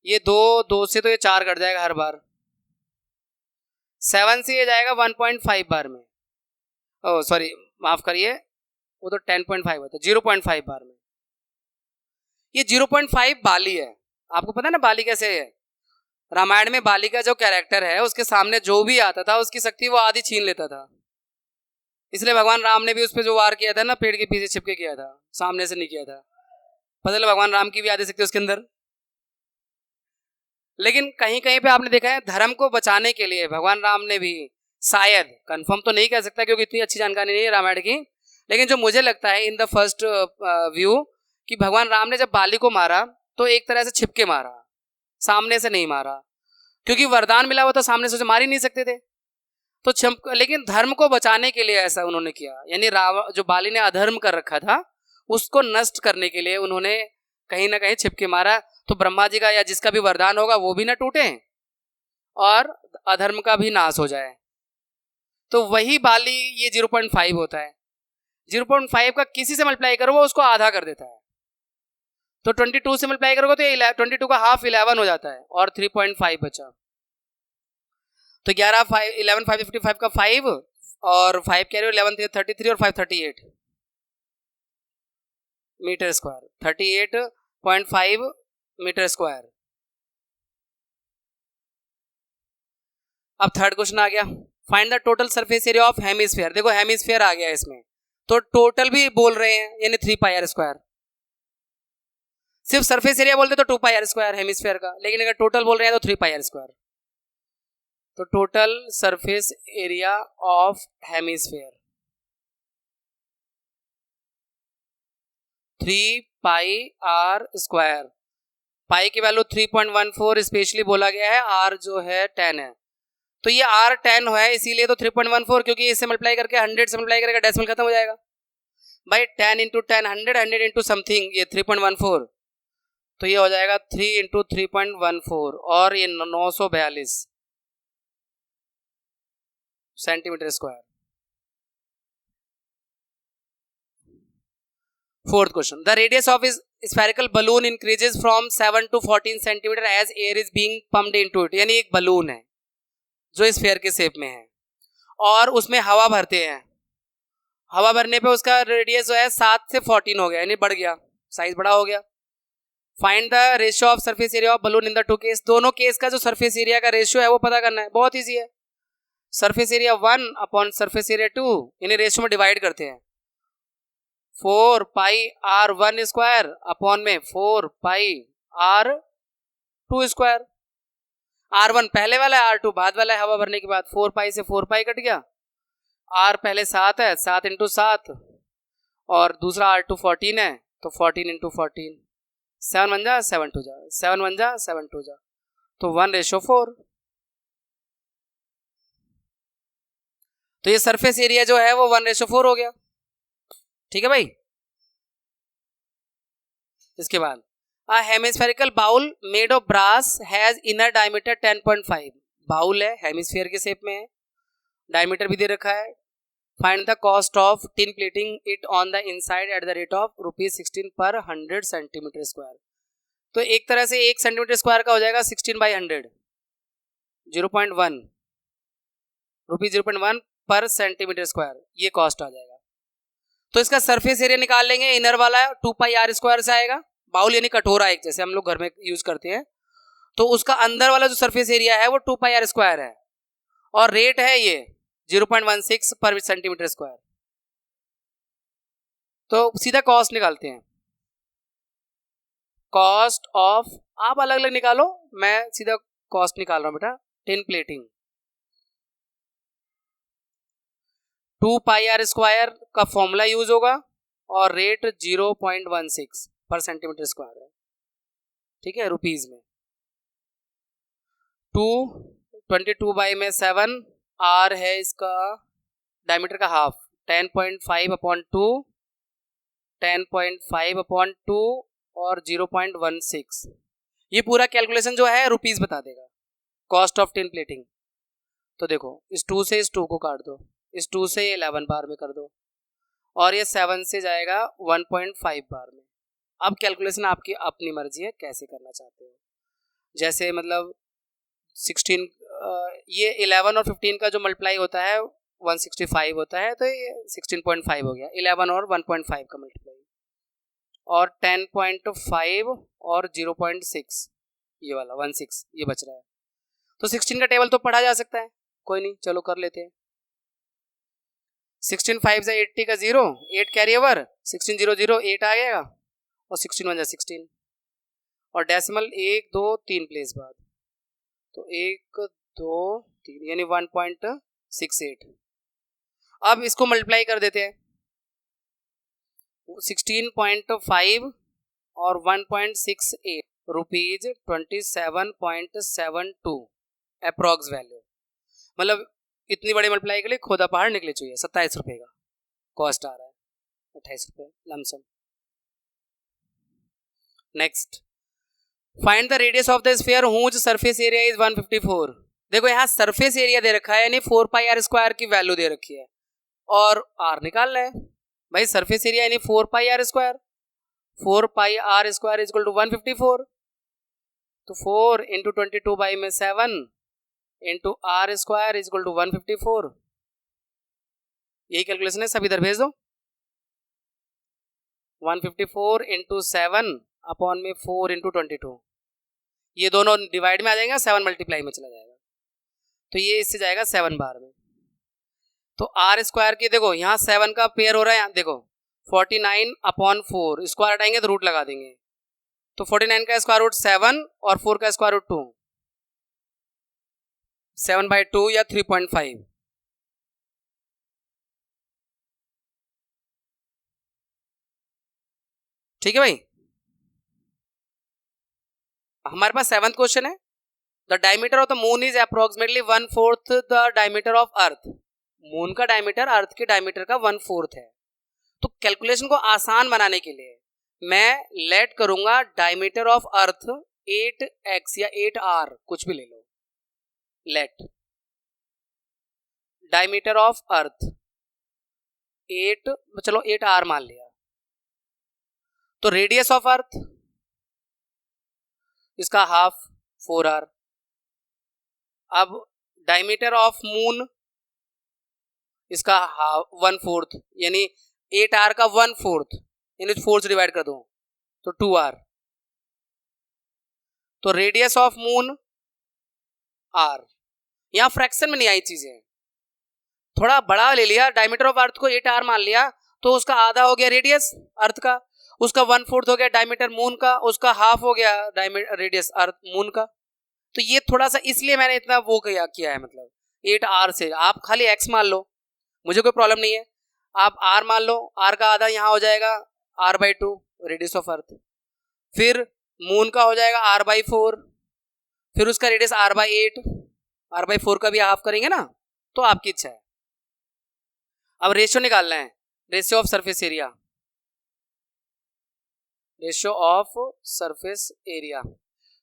ये 2 से तो ये 4 कट जाएगा हर बार, 7 से ये जाएगा 1.5 बार में, ओ सॉरी माफ करिए, वो तो 10.5 होता है, 0.5 बार में। ये 0.5 बाली है, आपको पता है ना बाली कैसे है। रामायण में बाली का जो कैरेक्टर है उसके सामने जो भी आता था उसकी शक्ति वो आधी छीन लेता था, इसलिए भगवान राम ने भी उस पर जो वार किया था ना, पेड़ के पीछे छिपके किया था, सामने से नहीं किया था। पता चला भगवान राम की भी आधी शक्ति उसके अंदर। लेकिन कहीं कहीं पे आपने देखा है धर्म को बचाने के लिए भगवान राम ने भी, शायद कंफर्म तो नहीं कह सकता क्योंकि इतनी अच्छी जानकारी नहीं है रामायण की, लेकिन जो मुझे लगता है इन द फर्स्ट व्यू कि भगवान राम ने जब बाली को मारा तो एक तरह से छिपके मारा, सामने से नहीं मारा, क्योंकि वरदान मिला हुआ था, सामने से मार ही नहीं सकते थे। तो लेकिन धर्म को बचाने के लिए ऐसा उन्होंने किया, यानी जो बाली ने अधर्म कर रखा था उसको नष्ट करने के लिए उन्होंने कहीं ना कहीं छिपके मारा, तो ब्रह्मा जी का या जिसका भी वरदान होगा वो भी ना टूटे और अधर्म का भी नाश हो जाए। तो वही बाली ये 0.5 होता है, 0.5 का किसी से मल्टीप्लाई करो वो उसको आधा कर देता है। तो 22 से मल्टीप्लाई करोगे तो ये 22 का हाफ 11 हो जाता है और 3.5 बचा, तो 11 5 11 5 55 का 5 और 5 कैरी 11 33 और 5 38 मीटर स्क्वायर, 38.5 मीटर स्क्वायर। अब थर्ड क्वेश्चन आ गया, find the total surface area of hemisphere. देखो हेमिस्फीयर आ गया इसमें, तो टोटल भी बोल रहे हैं यानी 3 पाई आर स्क्वायर। सिर्फ सरफेस एरिया बोलते तो 2 पाई आर स्क्वायर हेमिस्फीयर का, लेकिन अगर टोटल बोल रहे हैं तो 3 पाई आर स्क्वायर। तो total surface area of hemisphere 3 pi r square. Pi की वैल्यू 3.14 स्पेशली बोला गया है, आर जो है 10 है, तो ये आर 10 है इसीलिए तो 3.14, क्योंकि इससे मल्टीप्लाई करके 100 से मल्टीप्लाई करेगा डेसिमल खत्म हो जाएगा भाई। 10 इंटू 10 100, 100 इंटू समथिंग ये 3.14, तो ये हो जाएगा 3 इंटू 3.14 और ये 942। Centimetre square. Fourth question, the radius of is spherical balloon increases from 7 to 14 centimetre as air is being pumped into it. यानी एक बलून है जो स्फीयर के शेप में है और उसमें हवा भरते हैं, हवा भरने पे उसका रेडियस जो है 7 से 14 हो गया, यानी बढ़ गया, साइज बड़ा हो गया। Find the ratio of surface area of balloon in the two case. दोनों केस का जो सरफेस एरिया का रेशियो है वो पता करना है, बहुत ईजी है। Surface area 1 upon surface area 2, यानी रेशियो में डिवाइड करते हैं। 4 पाई आर 1 स्क्वायर अपॉन में 4 पाई आर 2 स्क्वायर। R1 पहले वाला है, R2 बाद वाला है हवा भरने के बाद। 4 पाई से 4 पाई कट गया, R पहले 7 है, 7 इंटू 7, और दूसरा R2 14 है, तो 14 इंटू 14, 7 1 जा 7 2 जा, 7 1 जा 7 2 जा, तो 1:4। तो ये सरफेस एरिया जो है वो 1:4 हो गया। ठीक है भाई। इसके बाद A hemispherical bowl made of brass has inner diameter 10.5। Bowl है, हेमिस्फीयर के शेप में है, डायमीटर भी दे रखा है। Find the cost of tin plating it on the inside at the rate of ₹16 पर 100 सेंटीमीटर स्क्वायर। तो एक तरह से 1 सेंटीमीटर स्क्वायर का हो जाएगा 16/100, 0.1 रुपीज 0.1 पर सेंटीमीटर स्क्वायर, ये कॉस्ट आ जाएगा। तो इसका सरफेस एरिया निकाल लेंगे, इनर वाला 2 पाई आर स्क्वायर से आएगा। बाउल यानी कटोरा एक, जैसे हम लोग घर में यूज करते हैं, तो उसका अंदर वाला जो सरफेस एरिया है वो 2 पाई आर स्क्वायर है, और रेट है ये 0.16 पर सेंटीमीटर स्क्वायर। तो सीधा कॉस्ट निकालते हैं। कॉस्ट ऑफ, आप अलग अलग निकालो, मैं सीधा कॉस्ट निकाल रहा हूं बेटा। Tin plating 2 pi r square का फॉर्मूला यूज होगा, और रेट 0.16 पर सेंटीमीटर स्क्वायर है। ठीक है, रुपीज में। 22/7, आर है इसका डायमीटर का हाफ, 10.5/2, 10.5/2 और 0.16। ये पूरा कैलकुलेशन जो है रुपीज बता देगा, कॉस्ट ऑफ टिन प्लेटिंग। तो देखो, इस 2 से इस 2 को काट दो, इस 2 से 11 बार में कर दो, और ये 7 से जाएगा 1.5 बार में। अब कैलकुलेशन आपकी अपनी मर्जी है, कैसे करना चाहते हो। जैसे मतलब 16, ये 11 और 15 का जो मल्टीप्लाई होता है 165 होता है, तो ये 16.5 हो गया। 11 और 1.5 का मल्टीप्लाई, और 10.5 और 0.6, ये वाला 16 ये बच रहा है। तो 16 का टेबल तो पढ़ा जा सकता है, कोई नहीं, चलो कर लेते हैं। 16 5 से 80 का 0, 8 कैरी ओवर, 16 0 0 8 आ गया, और 16 1 16, और डेसिमल 1 2 3 प्लेस बाद, तो 1 2 3 यानी 1.68। अब इसको मल्टीप्लाई कर देते हैं, 16.5 और 1.68, रुपीज 27.72 अप्रॉक्स वैल्यू। मतलब इतनी बड़ी मल्टीप्लाई के लिए खोदा पहाड़ निकले चाहिए। 27 रुपये का कॉस्ट आ रहा है, 28 रुपये lump sum. Next, find the radius of the sphere whose surface area is 154। देखो यहाँ सरफेस एरिया दे रखा है, यानी 4 पाई आर स्क्वायर की वैल्यू दे रखी है, और आर निकालना है भाई। सरफेस एरिया यानी 4 pi r square, 4 pi r square is equal to 154, तो 4 into 22/7 into r square is equal to 154। यही कैलकुलेशन है, सब इधर भेज दो। 154 इंटू 7 अपॉन में 4 इंटू 22, ये दोनों डिवाइड में आ जाएगा, 7 मल्टीप्लाई में चला जाएगा, तो ये इससे जाएगा 7 बार में। तो आर स्क्वायर की देखो यहाँ 7 का पेयर हो रहा है, यहाँ देखो 49/4, स्क्वायर हटाएंगे तो रूट लगा देंगे, तो 49 का स्क्वायर रूट 7 और 4 का स्क्वायर रूट 2, 7/2 या 3.5। ठीक है भाई। हमारे पास 7th क्वेश्चन है, the diameter of the moon is approximately 1/4 the diameter of earth. Moon का डायमीटर अर्थ के डायमीटर का 1/4 है। तो कैलकुलेशन को आसान बनाने के लिए मैं लेट करूंगा डायमीटर ऑफ अर्थ 8x या 8r, कुछ भी ले लो, लेट डायमीटर ऑफ अर्थ 8, चलो 8r मान लिया, तो रेडियस ऑफ अर्थ इसका हाफ 4r। अब डायमीटर ऑफ मून इसका हाफ 1/4, यानी 8r का 1/4, यानी 4 से डिवाइड कर दो तो 2r। तो रेडियस ऑफ मून r, यहां फ्रैक्शन में नहीं आई चीजें, थोड़ा बड़ा ले लिया, डायमीटर ऑफ अर्थ को 8r मान लिया, तो उसका आधा हो गया रेडियस अर्थ का, उसका 1/4 हो गया डायमीटर मून का, उसका हाफ हो गया रेडियस अर्थ मून का। तो ये थोड़ा सा इसलिए मैंने इतना वो किया है, मतलब 8r से। आप खाली x मान लो, मुझे कोई प्रॉब्लम नहीं है, आप r मान लो, r का आधा यहाँ हो जाएगा r/2 रेडियस ऑफ अर्थ, फिर मून का हो जाएगा r/4, फिर उसका रेडियस r/8, r/4 का भी हाफ करेंगे ना, तो आपकी इच्छा है। अब रेशियो निकालना है, ratio of surface area, ratio of surface area.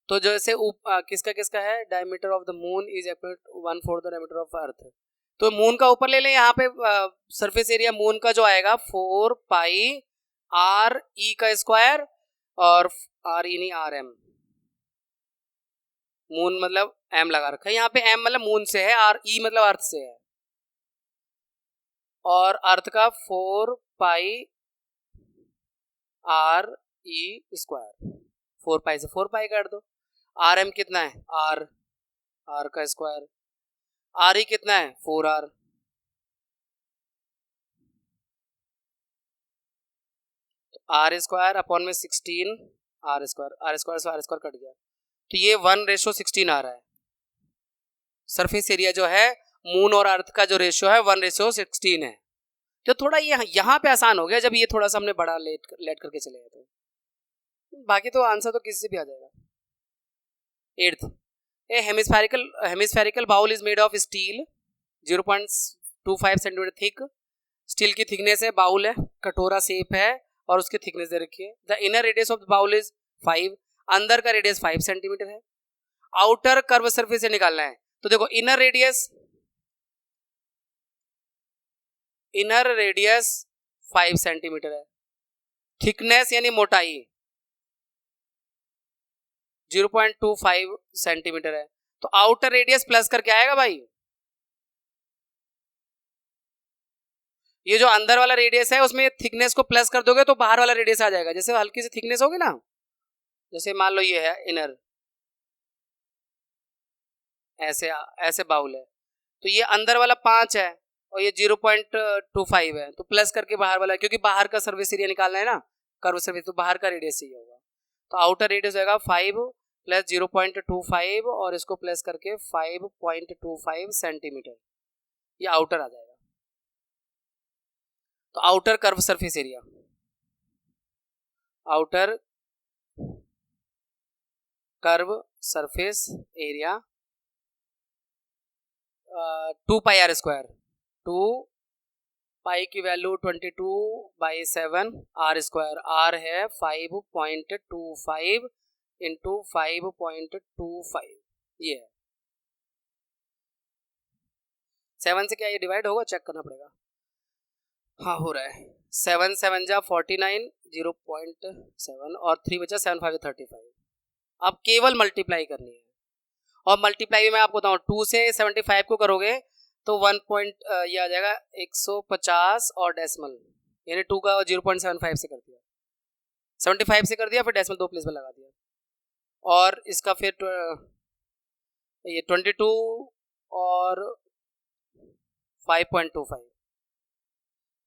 तो जैसे किसका किसका है, diameter of the moon is equal to 1/4 the diameter of earth, तो मून का ऊपर ले लें, यहाँ पे सरफेस एरिया मून का जो आएगा 4 पाई r e का स्क्वायर, और r e नहीं r m, मून मतलब m लगा रखा है यहाँ पे, m मतलब मून से है, r e मतलब अर्थ से है, और अर्थ का 4 पाई r e स्क्वायर, 4 पाई से 4 पाई काट दो, आर एम कितना है r का स्क्वायर, r e कितना है 4r, r स्क्वायर अपॉन में 16 r स्क्वायर से r स्क्वायर कट गया, तो ये 1:16 आ रहा है। सरफेस एरिया जो है मून और अर्थ का जो रेशियो है 1:16 है। तो थोड़ा ये यहाँ पे आसान हो गया जब ये थोड़ा सा हमने बड़ा लेट करके चले गए थे, बाकी तो आंसर तो किसी से भी आ जाएगा। 8th, a hemispherical bowl is made of steel 0.25 centimetre thick, steel की थिकनेस है, बाउल है, कटोरा शेप है और उसकी थिकनेस दे रखी है। The inner radius of the bowl is 5, अंदर का रेडियस 5 सेंटीमीटर है। आउटर कर्व सरफेस से निकालना है, तो देखो इनर रेडियस 5 सेंटीमीटर है, थिकनेस यानी मोटाई 0.25 सेंटीमीटर है, तो आउटर रेडियस प्लस करके आएगा भाई, ये जो अंदर वाला रेडियस है उसमें थिकनेस को प्लस कर दोगे तो बाहर वाला रेडियस आ जाएगा। जैसे हल्की सी थिकनेस होगी ना, जैसे मान लो ये है इनर, ऐसे बाउल है, तो ये अंदर वाला 5 है और ये 0.25 है, तो प्लस करके बाहर वाला, क्योंकि बाहर का सर्विस एरिया निकालना है ना, कर्व सर्विस, तो बाहर का रेडियस चाहिए होगा, तो आउटर रेडियस होगा 5 प्लस 0.25 और इसको प्लस करके 5.25 सेंटीमीटर, ये आउटर आ जाएगा। तो outer curve surface area, outer curve surface area 2 पाई r स्क्वायर, 2 पाई की वैल्यू 22/7 r स्क्वायर, r है 5.25 इंटू 5.25, ये है 7 से क्या ये डिवाइड होगा, चेक करना पड़ेगा, हाँ हो रहा है, 7 7 जा 49, 0.7 और 3 बचा 7 5 35। अब केवल मल्टीप्लाई करनी है, और मल्टीप्लाई में आपको बताऊँ 2 से 75 को करोगे तो 1 पॉइंट ये आ जाएगा 150 और डेसिमल, यानी 2 का 0.75 से कर दिया, 75 से कर दिया, फिर डेसिमल 2 प्लेस में लगा दिया, और इसका फिर ये 22 और 5.25,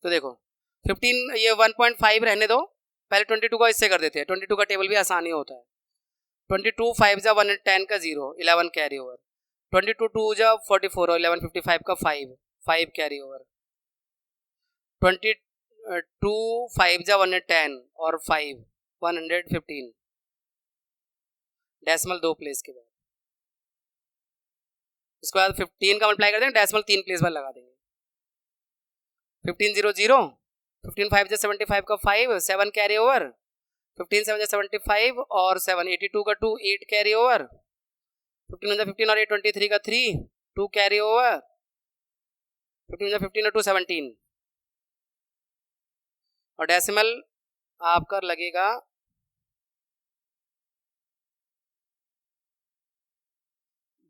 तो देखो 15, ये 1.5 रहने दो, पहले 22 का इससे कर देते हैं, 22 का टेबल भी आसानी होता है, 22 5 जा 110 का 0, 11 कैरी ओवर, 22 2 जा 44 और 11 55 का 5 कैरी ओवर, 22 5 जा 110 और 5 115, डेसिमल 2 प्लेस के बाद, इसके बाद 15 का मल्टीप्लाई कर देंगे, डेसिमल 3 प्लेस पर लगा देंगे, 15 0 0, 15 5 जा 75 का 5 7 कैरी ओवर, 15 7 जा 75 और 7 82 का 2 8 कैरी ओवर, 15 1 जा 15 और 8 23 का 3 2 कैरी ओवर, 15 और 2 17 और डेसिमल आपका लगेगा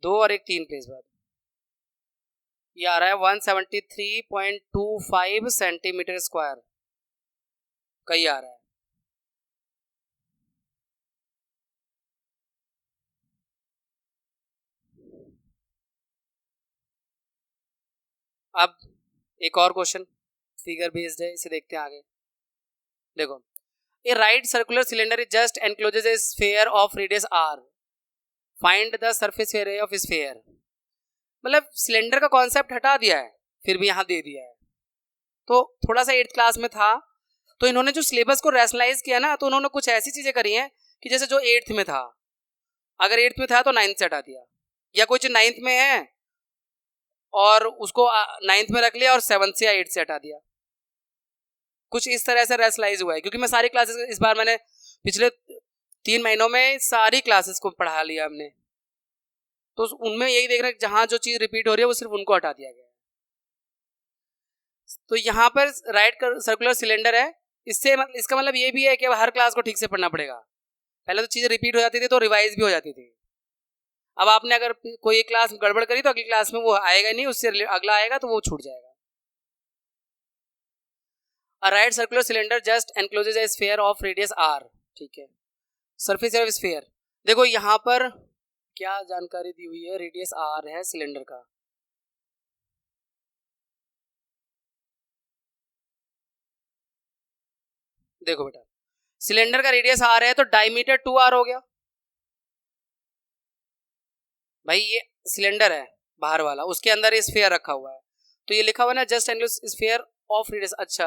2 और एक 3 प्लेस बाद, ये आ रहा है 173.25 सेंटीमीटर स्क्वायर का ये आ रहा है। अब एक और क्वेश्चन फिगर बेस्ड है, इसे देखते हैं आगे। देखो, a right circular cylinder is just encloses a sphere of radius r, find the surface area of sphere. मतलब सिलेंडर का कॉन्सेप्ट हटा दिया है, फिर भी यहाँ दे दिया है। तो थोड़ा सा 8th क्लास में था, तो इन्होंने जो सिलेबस को रैशनलाइज किया ना, तो उन्होंने कुछ ऐसी चीजें करी हैं कि जैसे जो 8th में था, अगर 8th में था तो 9th से हटा दिया, या कोई चीज 9th में है और उसको 9th में रख लिया और 7th से या 8th से हटा दिया। कुछ इस तरह से रैशनलाइज हुआ है, क्योंकि मैं सारी क्लासेस इस बार मैंने पिछले 3 महीनों में सारी क्लासेस को पढ़ा लिया हमने, तो उनमें यही देख रहे हैं जहां जो चीज रिपीट हो रही है वो सिर्फ उनको हटा दिया गया है। तो यहाँ पर राइट सर्कुलर सिलेंडर है, इससे इसका मतलब ये भी है कि अब हर क्लास को ठीक से पढ़ना पड़ेगा। पहले तो चीजें रिपीट हो जाती थी तो रिवाइज भी हो जाती थी, अब आपने अगर कोई एक क्लास गड़बड़ करी तो अगली क्लास में वो आएगा नहीं, उससे अगला आएगा तो वो छूट जाएगा। A right circular cylinder just encloses a sphere of radius r, ठीक है। सरफेस एरिया ऑफ स्फीयर, देखो यहाँ पर क्या जानकारी दी हुई है, रेडियस r है सिलेंडर का। देखो बेटा, सिलेंडर का रेडियस r है तो डायमीटर 2r हो गया। भाई ये सिलेंडर है बाहर वाला, उसके अंदर ये स्फीयर रखा हुआ है, तो ये लिखा हुआ ना just enclose sphere of radius. अच्छा,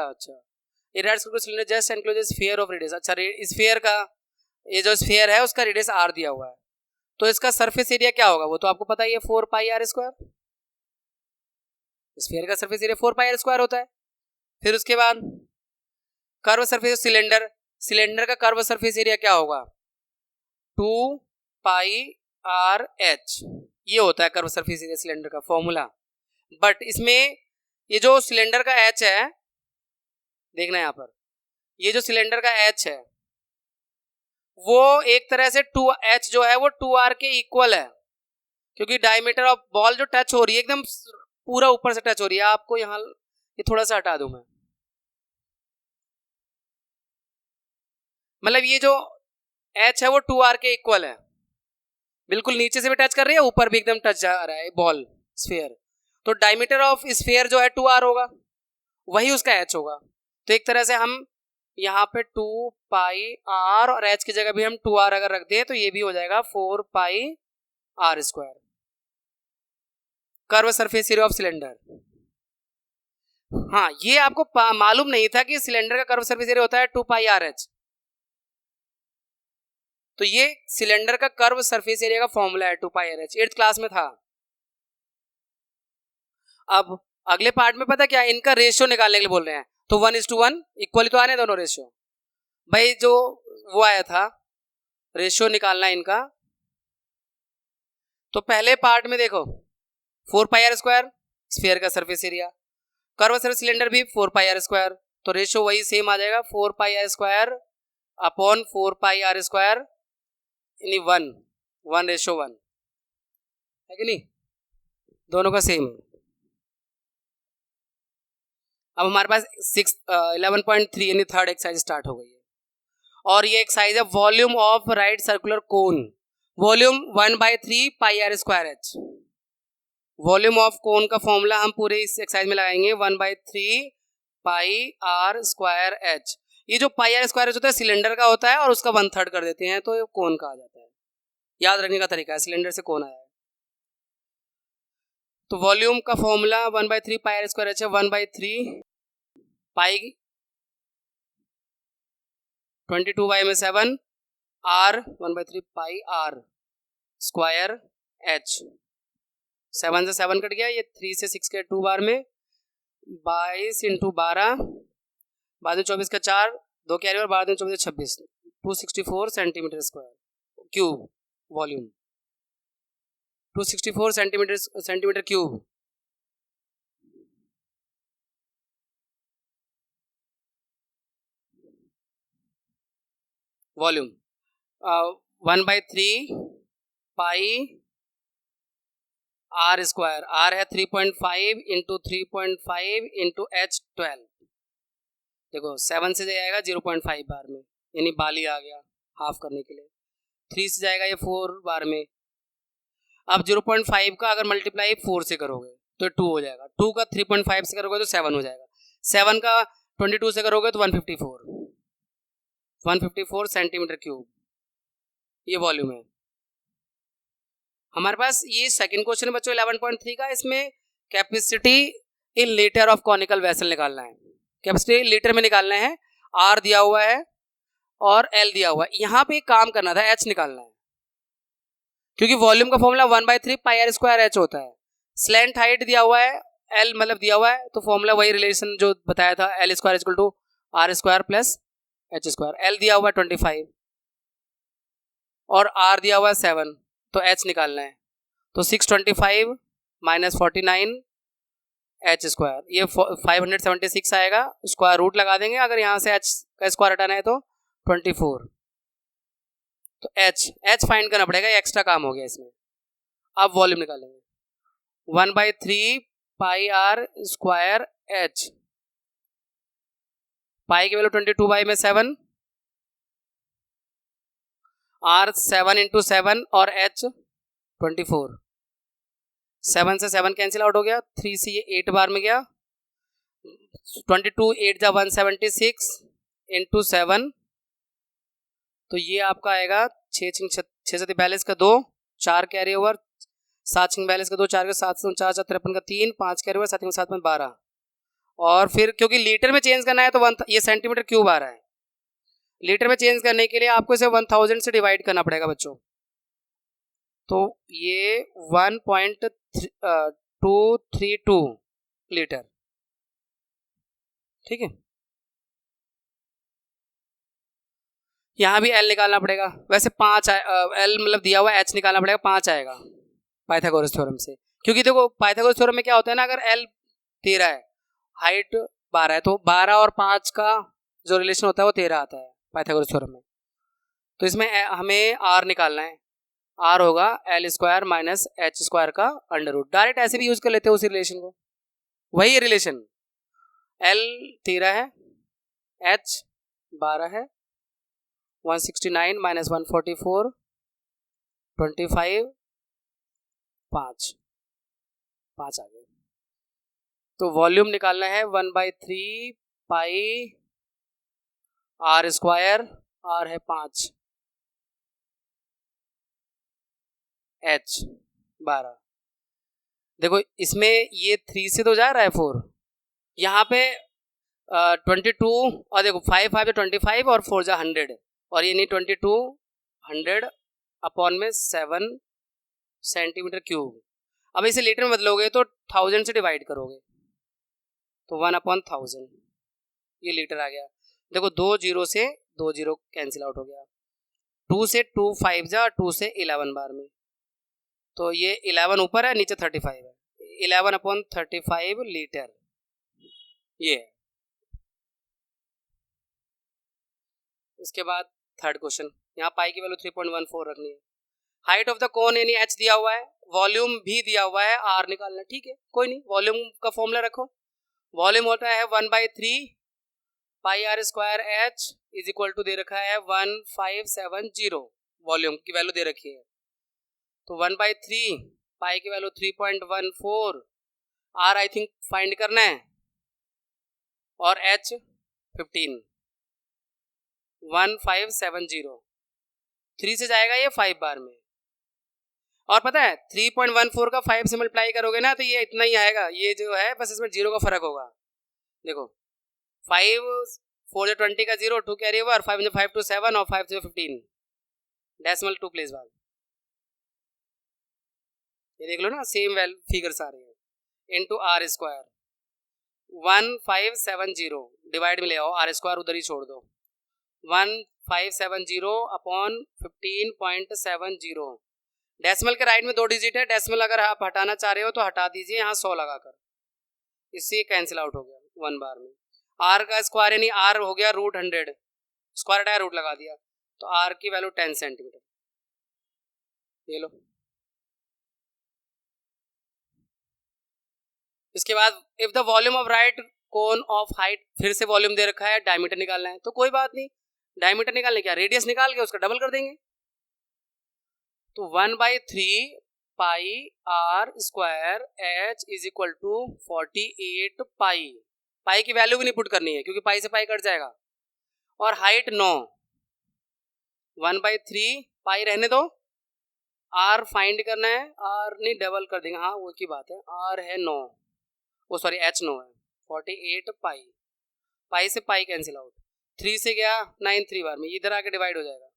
ये right circular cylinder just enclose sphere of radius. अच्छा, स्फीयर का ये जो स्फीयर है उसका रेडियस r दिया हुआ है, तो इसका सरफेस एरिया क्या होगा वो तो आपको पता ही है, 4 पाई आर स्क्वायर। स्फीयर का surface area 4 pi r square होता है। फिर उसके बाद कर्व सरफेस सिलेंडर, सिलेंडर का कर्व सरफेस एरिया क्या होगा, 2 पाई आर एच, ये होता है कर्व सरफेस एरिया सिलेंडर का फॉर्मूला। बट इसमें ये जो सिलेंडर का एच है, देखना यहाँ पर, ये जो सिलेंडर का एच है वो एक तरह से 2h जो है वो 2r के इक्वल है, क्योंकि डायमीटर ऑफ बॉल जो टच हो रही है एकदम पूरा ऊपर से टच हो रही है। आपको यहाँ ये थोड़ा सा हटा दूं मैं, मतलब ये जो h है वो 2r के इक्वल है, बिल्कुल नीचे से भी टच कर रही है, ऊपर भी एकदम टच जा रहा है बॉल स्फीयर, तो डायमीटर ऑफ स्फीयर जो है 2r होगा, वही उसका h होगा। तो एक तरह से हम यहाँ पे 2 पाई r और h की जगह भी हम 2r अगर रख दें तो ये भी हो जाएगा 4 pi r square, curve surface area of cylinder. हाँ, ये आपको मालूम नहीं था कि सिलेंडर का कर्व सरफेस एरिया होता है 2 पाई आर एच, तो ये सिलेंडर का कर्व सरफेस एरिया का फॉर्मूला है 2 pi r H, 8th class में था। अब अगले पार्ट में पता क्या, इनका रेशियो निकालने के लिए बोल रहे हैं, तो 1:1 इक्वली तो आने दोनों रेशियो। भाई जो वो आया था रेशियो निकालना इनका, तो पहले पार्ट में देखो 4 पाई आर स्क्वायर स्फीयर का surface area, curve surface cylinder भी 4 पाई आर स्क्वायर, तो रेशियो वही सेम आ जाएगा 4 pi r square upon 4 pi r square यानी 1:1 है कि नहीं, दोनों का सेम है। अब हमारे पास 11.3 यानी थर्ड एक्सरसाइज स्टार्ट हो गई है, और ये एक्सरसाइज है volume of right circular cone, volume 1/3 pi r square h. Volume of cone का फॉर्मूला हम पूरे इस एक्सरसाइज में लगाएंगे 1/3 पाई आर स्क्वायर एच। ये जो पाई आर स्क्वायर एच होता है सिलेंडर का होता है और उसका 1/3 कर देते हैं तो ये कोन का आ जाता है, याद रखने का तरीका है, सिलेंडर से कोन आया है। तो वॉल्यूम का formula 1/3 pi r square h है, 1/3 पाई 22 बाई में 7 r 1/3 pi r square h, 7 से 7 कट गया, ये 3 से 6 के 2 बार में 22 इंटू 12 बाद में 24 का 4 2 कैरी और बाद में 24 26 264 centimetre square cube volume, 264 centimetre cube. Volume 1/3 pi r square, r है 3.5 इंटू 3.5 इंटू H12। देखो 7 से जाएगा 0.5 बार में, यानी बाली आ गया हाफ करने के लिए। 3 से जाएगा ये 4 बार में। अब 0.5 का अगर मल्टीप्लाई 4 से करोगे तो 2 हो जाएगा, 2 का 3.5 से करोगे तो 7 हो जाएगा, 7 का 22 से करोगे तो 154 सेंटीमीटर क्यूब ये वॉल्यूम है हमारे पास। ये सेकंड क्वेश्चन है बच्चों 11.3 का। इसमें capacity in litre of conical vessel निकालना है। कैपेसिटी लीटर में निकालना है, आर दिया हुआ है और एल दिया हुआ है। यहाँ पे एक काम करना था, एच निकालना है, क्योंकि वॉल्यूम का formula 1/3 pi r square h होता है। स्लैंट हाइट दिया हुआ है, एल मतलब दिया हुआ है, तो फॉर्मूला वही रिलेशन जो बताया था, l square equal to r square plus h square. L दिया हुआ है 25 और आर दिया हुआ है 7, तो एच निकालना है। तो 625 माइनस 49 एच स्क्वायर, ये 576 आएगा। स्क्वायर रूट लगा देंगे, अगर यहाँ से एच का स्क्वायर हटाना है तो 24। तो एच फाइंड करना पड़ेगा, ये एक्स्ट्रा काम हो गया इसमें। अब वॉल्यूम निकालेंगे 1/3 पाई आर स्क्वायर एच, पाई की वैल्यू 22 में 7, आर 7 इंटू 7 और एच 24। 7 से 7 कैंसिल आउट हो गया, 3 से ये 8 बार में गया, 22 8 जा 176 इंटू 7, तो ये आपका आएगा 6 से 42 का 2, 4 कैरी ओवर, 7 से 42 का 2, 4 का 7 से 4 53 का 3, 5 कैरी ओवर, 7 में 7 में 12। और फिर क्योंकि लीटर में चेंज करना है तो ये सेंटीमीटर क्यूब आ रहा है, लीटर में चेंज करने के लिए आपको इसे 1000 से डिवाइड करना पड़ेगा बच्चों। तो ये 1.232 लीटर, ठीक है। यहाँ भी एल निकालना पड़ेगा, वैसे 5 एल मतलब दिया हुआ एच निकालना पड़ेगा, 5 आएगा पाइथागोरस थ्योरम से। क्योंकि देखो पाइथागोरस थ्योरम में क्या होता है ना, अगर एल 13 है, हाइट 12 है, तो 12 और 5 का जो रिलेशन होता है वो 13 आता है पाइथागोरस थ्योरम में। तो इसमें हमें आर निकालना है, आर होगा L square minus H square का अंडर रूट। डायरेक्ट ऐसे भी यूज कर लेते हैं उस रिलेशन को, वही रिलेशन। एल 13 है, एच 12 है, 169 माइनस 144 25 5 आ गया। तो वॉल्यूम निकालना है 1/3 पाई आर स्क्वायर, आर है 5, एच 12। देखो इसमें ये 3 से तो जा रहा है 4, यहाँ पे 22 और देखो 5 5 25 और 4 जा 100, और ये नहीं 22 100 अपॉन में 7 सेंटीमीटर क्यूब। अब इसे लीटर में बदलोगे तो 1000 से डिवाइड करोगे तो 1/1000 ये लीटर आ गया। देखो 2 जीरो से 2 जीरो कैंसिल आउट हो गया, 2 से 2 5 जा 2 से 11 बार में, तो ये 11 ऊपर है, नीचे 35 है, 11/35 लीटर ये है। उसके बाद थर्ड क्वेश्चन, यहाँ पाई की वैल्यू 3.14 रखनी है। हाइट ऑफ द कोन यानी एच दिया हुआ है, वॉल्यूम भी दिया हुआ है, आर निकालना, ठीक है कोई नहीं, वॉल्यूम का फॉर्मूला रखो। वॉल्यूम होता है 1/3 pi r square h is equal to दे रखा है 1570, वॉल्यूम की वैल्यू दे रखी है। तो 1/3 पाई की value 3.14, are I think find करना है, और एच 15 1570, 3 से जाएगा ये 5 बार में, और पता है 3.14 का 5 से मल्टीप्लाई करोगे ना तो ये इतना ही आएगा, ये जो है बस इसमें जीरो का फर्क होगा। देखो 5 4 20 का 0, 2 कैरी ओवर, 5 5 to 7 और 5 15, डेसिमल 2 प्लेस बाद, ये देख लो ना सेम फिगर्स आ रहे हैं, इनटू आर स्क्वायर 1570 डिवाइड में ले आओ, आर स्क्वायर उधर ही छोड़ दो, 1570 अपॉन 15.70। डेसिमल के राइट में 2 डिजिट है, डेसिमल अगर आप हटाना चाह रहे हो तो हटा दीजिए यहाँ 100 लगाकर, इससे कैंसिल आउट हो गया 1 बार में। आर का स्क्वायर यानी आर हो गया √100, स्क्वायर हटाया रूट लगा दिया, तो आर की वैल्यू 10 सेंटीमीटर, ये लो। इसके बाद if the volume of right cone of height, फिर से वॉल्यूम दे रखा है, डायमीटर निकालना है, तो कोई बात नहीं, डायमीटर निकालने क्या, रेडियस निकाल के उसका डबल कर देंगे। तो 1/3 pi r square h is equal to 48 pi. Pi की वैल्यू भी नहीं पुट करनी है क्योंकि पाई से पाई कट जाएगा। और हाइट 9, 1/3 पाई रहने दो, आर फाइंड करना है, आर नहीं डबल कर देंगे, हाँ वो की बात है, आर है 9, वो सॉरी एच 9 है, 48 पाई, पाई से पाई कैंसिल आउट, 3 से गया 9 3 बार में, इधर आके डिवाइड हो जाएगा।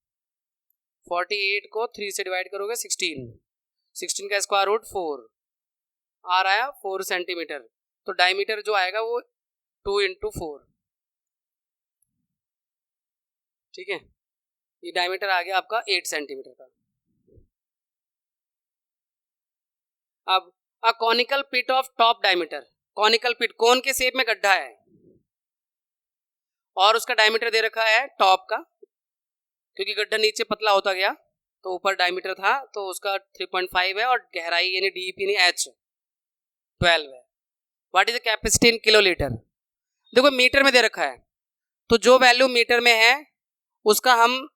48 को 3 से डिवाइड करोगे 16, 16 का स्क्वायर रूट 4, आर आया 4 सेंटीमीटर, तो डायमीटर जो आएगा वो 2 × 4, ठीक है, ये डायमीटर आ गया आपका 8 सेंटीमीटर का। अब a conical pit of top diameter, conical pit cone के शेप में गड्ढा है और उसका डायमीटर दे रखा है टॉप का, क्योंकि गड्ढा नीचे पतला होता गया तो ऊपर डायमीटर था, तो उसका 3.5 है और गहराई यानी डीप यानी एच 12 है। What is the capacity in kilolitre, देखो मीटर में दे रखा है, तो जो वैल्यू मीटर में है उसका हम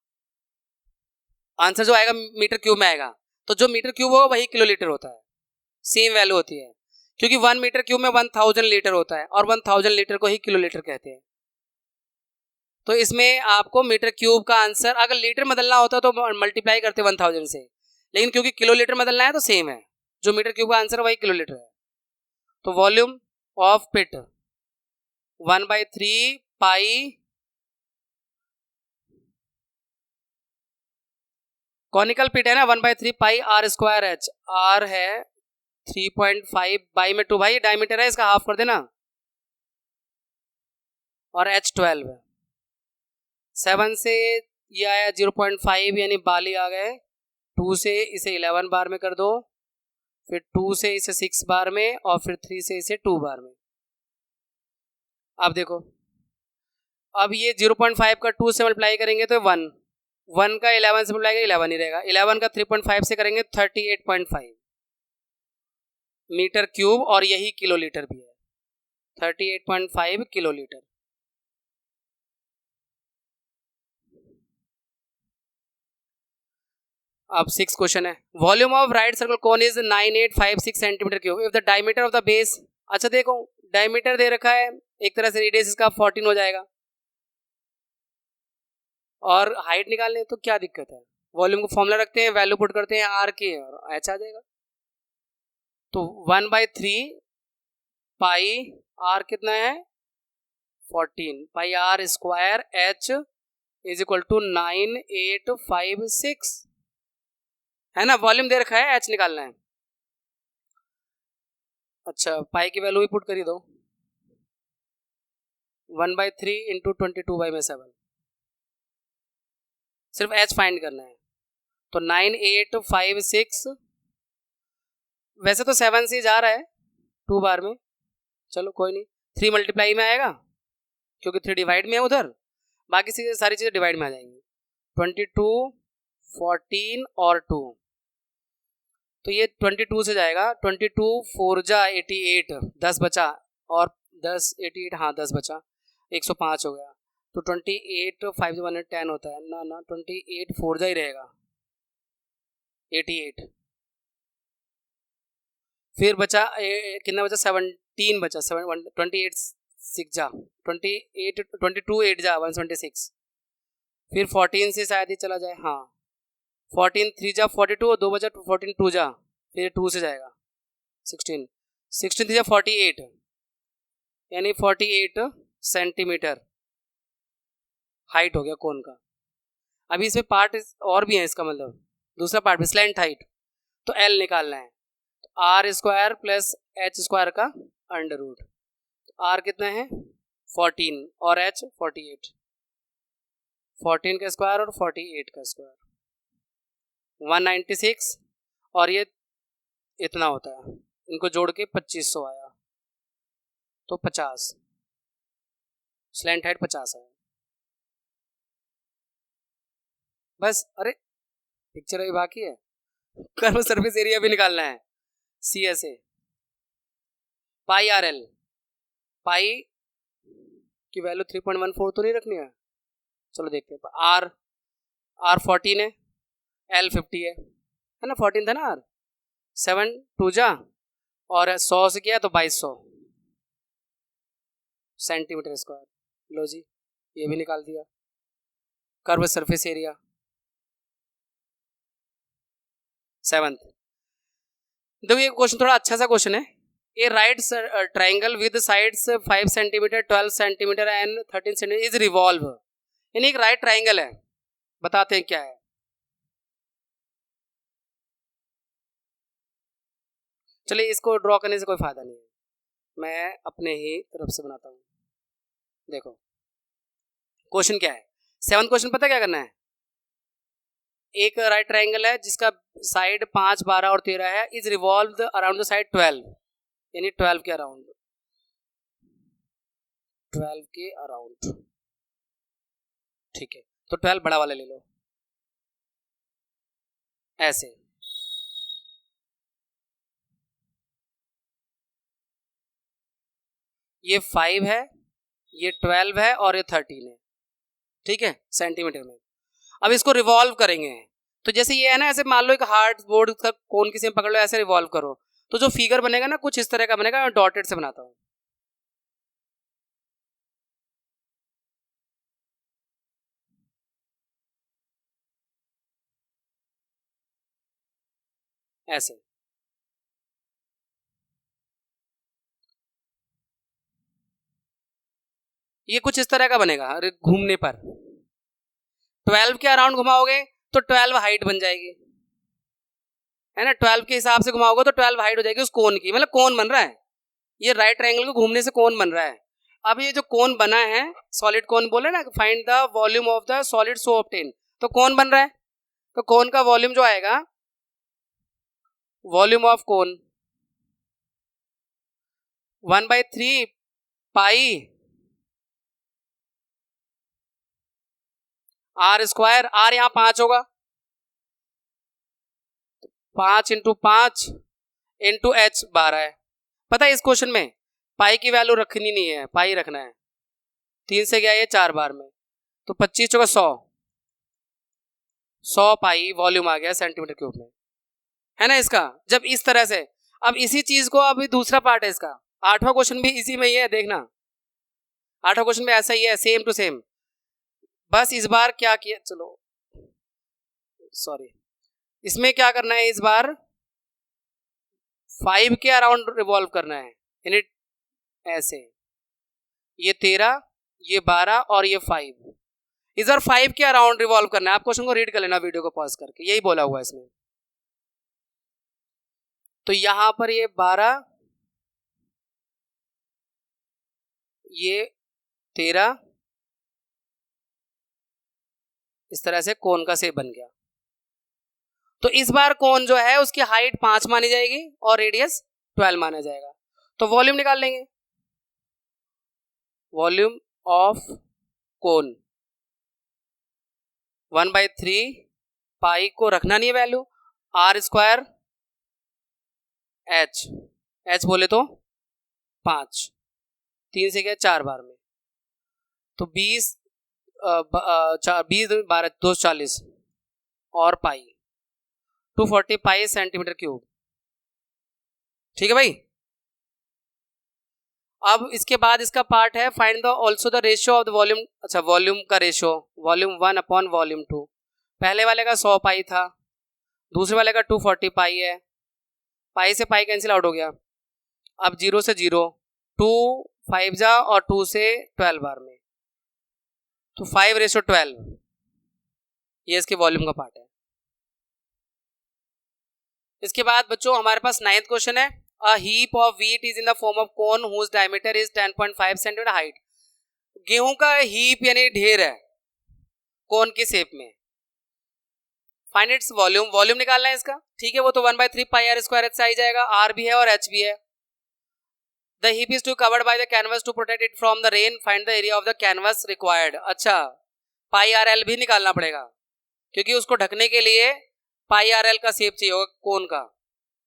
आंसर जो आएगा मीटर क्यूब में आएगा, तो जो मीटर क्यूब होगा वही किलोलीटर होता है, सेम वैल्यू होती है, क्योंकि 1 मीटर क्यूब में 1000 लीटर होता है और 1000 लीटर को ही किलोलीटर कहते हैं। तो इसमें आपको मीटर क्यूब का आंसर, अगर लीटर बदलना होता तो मल्टीप्लाई करते 1000 से, लेकिन क्योंकि किलोलीटर बदलना है तो सेम है, जो मीटर क्यूब का आंसर वही किलोलीटर है। तो volume of pit 1/3 pi, conical pit है ना, 1/3 pi r square h, r है 3.5 बाई में 2, भाई डायमीटर है इसका हाफ कर देना, और एच 12 है, 7 से ये आया 0.5 यानी बाली आ गए, 2 से इसे 11 बार में कर दो, फिर 2 से इसे 6 बार में, और फिर 3 से इसे 2 बार में। अब देखो, अब ये 0.5 का 2 से मल्टीप्लाई करेंगे तो 1, 1 का 11 से मल्टीप्लाई करेंगे 11 ही रहेगा, 11 का 3.5 से करेंगे 38.5 मीटर क्यूब, और यही किलोलीटर भी है, 38.5 किलोलीटर। अब 6 क्वेश्चन है, volume of right circle cone is 9856 centimetre cube if the diameter of the base, अच्छा देखो डायमीटर दे रखा है, एक तरह से रेडियस इसका 14 हो जाएगा, और हाइट निकालने तो क्या दिक्कत है, वॉल्यूम को फॉर्मूला रखते हैं, वैल्यू पुट करते हैं आर की और एच आ जाएगा। तो 1/3 पाई आर कितना है 14 pi r square h is equal to 9856 है ना, वॉल्यूम दे रखा है, एच निकालना है। अच्छा पाई की वैल्यू भी पुट कर ही दो, 1/3 × 22/7, सिर्फ एच फाइंड करना है, तो 9856, वैसे तो 7 से जा रहा है 2 बार में, चलो कोई नहीं, 3 मल्टीप्लाई में आएगा क्योंकि 3 डिवाइड में है उधर, बाकी सारी चीज़ें डिवाइड में आ जाएंगी, 22 14 और 2, तो ये 22 से जाएगा, 22 4 जा 88, 10 बचा, और 10 88 हाँ 10 बचा, 105 हो गया, तो 28 5 से 110 होता है ना, 28 4 जा ही रहेगा 88, फिर बचा कितना बचा 17 बचा, 28 6 जा 28, 22 8 जा 176, फिर 14 से शायद ही चला जाए, हाँ 14 3 जा 42, 2 बचा 14 2 जा, फिर 2 से जाएगा 16, 16 3 जा 48 यानी 48 सेंटीमीटर हाइट हो गया कोन का। अभी इसमें पार्ट और भी है, इसका मतलब दूसरा पार्ट भी स्लैंट हाइट, तो एल निकालना है, तो r square plus h square का अंडर रूट, आर कितना है 14 और एच 48, 14 का स्क्वायर और 48 का स्क्वायर 196, और ये इतना होता है, इनको जोड़ के 2500 आया, तो 50, स्लैंट हाइट 50 है। बस। अरे पिक्चर अभी बाकी है, कर्व सरफेस एरिया भी निकालना है। C S A pi r l, pi की वैल्यू 3.14 तो नहीं रखनी है, चलो देखते हैं। आर 14 है, एल 50 है ना, 14 था ना आर, 7 2 जा और 100 से किया तो 2200 सेंटीमीटर स्क्वायर। लो जी, ये भी निकाल दिया। Curve surface area 7th। देखो ये क्वेश्चन थोड़ा अच्छा सा क्वेश्चन है। A right triangle with sides 5 centimetre 12 centimetre and 13 centimetre is revolve. यानी एक राइट ट्राइंगल है, बताते हैं क्या है। चलिए इसको ड्रॉ करने से कोई फायदा नहीं है, मैं अपने ही तरफ से बनाता हूँ। देखो क्वेश्चन क्या है, 7th क्वेश्चन पता क्या करना है। एक राइट ट्राइंगल है जिसका साइड 5 12 और 13 है, is revolve around the side 12, यानी 12 के अराउंड, 12 के अराउंड। ठीक है, तो 12 बड़ा वाला ले लो ऐसे। ये 5 है, ये 12 है और ये 13 है, ठीक है, सेंटीमीटर में। अब इसको रिवॉल्व करेंगे, तो जैसे ये है ना, ऐसे मान लो एक हार्ड बोर्ड का कोन किसी में पकड़ लो, ऐसे रिवॉल्व करो, तो जो फिगर बनेगा ना कुछ इस तरह का बनेगा। मैं डॉटेड से बनाता हूँ। ऐसे ये कुछ इस तरह का बनेगा। अरे घूमने पर 12 के अराउंड घुमाओगे तो 12 हाइट बन जाएगी, है ना। 12 के हिसाब से घुमाओगे तो 12 हाइट हो जाएगी उस कोन की, मतलब कोन बन रहा है। ये राइट ट्रायंगल को घूमने से कोन बन रहा है। अब ये जो कोन बना है, सॉलिड कोन बोले ना, find the volume of the solid so obtain, तो कोन बन रहा है, तो कोन का वॉल्यूम जो आएगा, volume of cone 1/3 pi r square. R यहाँ 5 होगा, 5 इंटू 5 इंटू एच 12 है। पता है इस क्वेश्चन में पाई की वैल्यू रखनी नहीं है, पाई रखना है। 3 से गया ये 4 बार में, तो 25 चौका 100 पाई वॉल्यूम आ गया सेंटीमीटर क्यूब में, है ना इसका। जब इस तरह से, अब इसी चीज को, अभी दूसरा पार्ट है इसका, 8वां क्वेश्चन भी इसी में ही है, देखना 8वां क्वेश्चन में ऐसा ही है, सेम टू सेम। बस इस बार क्या किया, चलो सॉरी, इसमें क्या करना है इस बार, 5 के अराउंड रिवॉल्व करना है, यानी ऐसे, ये 13, ये 12 और ये 5, इस बार 5 के अराउंड रिवॉल्व करना है। आप क्वेश्चन को रीड कर लेना वीडियो को पॉज करके, यही बोला हुआ है इसमें। तो यहां पर ये 12, ये 13, इस तरह से कोन का शेप बन गया। तो इस बार कोन जो है उसकी हाइट 5 मानी जाएगी और रेडियस 12 माना जाएगा। तो वॉल्यूम निकाल लेंगे, वॉल्यूम ऑफ कोन 1/3 पाई को रखना नहीं है वैल्यू, आर स्क्वायर एच बोले तो 5, 3 से गया 4 बार में, तो 20 20 12 240 और पाई 240 पाई सेंटीमीटर क्यूब। ठीक है भाई। अब इसके बाद इसका पार्ट है find the also the ratio of the volume. अच्छा, वॉल्यूम का रेशियो, वॉल्यूम 1/वॉल्यूम 2। पहले वाले का 100 पाई था, दूसरे वाले का 240 पाई है, पाई से पाई कैंसिल आउट हो गया। अब 0 से 0, 2 5 जा और 2 से 12 बार में, तो 5:12, ये इसके वॉल्यूम का पार्ट है। इसके बाद बच्चों हमारे पास 9th क्वेश्चन है, a heap of wheat is in the form of cone whose diameter is 10.5 centimetre height. गेहूं का हीप यानी ढेर है कोन के शेप में, फाइंड इट्स वॉल्यूम, वॉल्यूम निकालना है इसका। ठीक है, वो तो 1/3 पाई आर स्क्वायर एच से आ जाएगा, आर भी है और एच भी है। The heap is to covered by the canvas to protect it from the rain, find the area of the canvas required. अच्छा, पाई आर एल भी निकालना पड़ेगा, क्योंकि उसको ढकने के लिए पाई आर एल का शेप चाहिए होगा कोन का,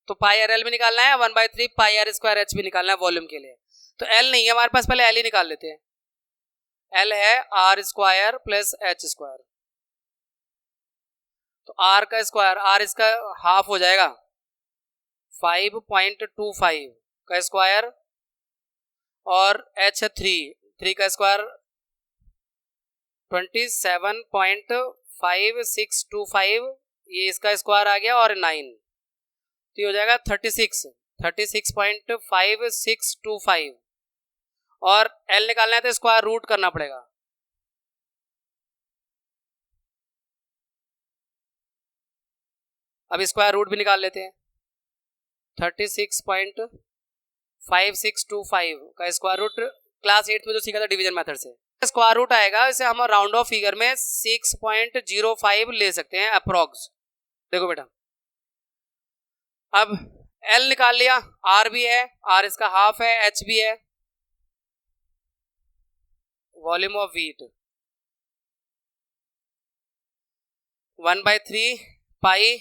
तो पाई आर एल भी निकालना है, 1/3 पाई आर स्क्वायर एच भी निकालना है वॉल्यूम के लिए। तो एल नहीं है हमारे पास, पहले एल ही निकाल लेते हैं। एल है r square plus h square, तो आर का स्क्वायर, आर इसका हाफ हो जाएगा 5.25 का स्क्वायर, और एच है 3 का स्क्वायर 27.5625, ये इसका स्क्वायर आ गया, और 9, तो ये हो जाएगा 36.5625, और एल निकालना है तो स्क्वायर रूट करना पड़ेगा। अब स्क्वायर रूट भी निकाल लेते हैं। 36.5625 का स्क्वायर रूट क्लास 8 में जो सीखा था डिवीजन मेथड से, स्क्वायर रूट आएगा, इसे हम राउंड ऑफ फिगर में 6.05 ले सकते हैं अप्रोक्स। देखो बेटा, अब एल निकाल लिया, आर भी है, आर इसका हाफ है, एच भी है, volume of wheat 1/3 pi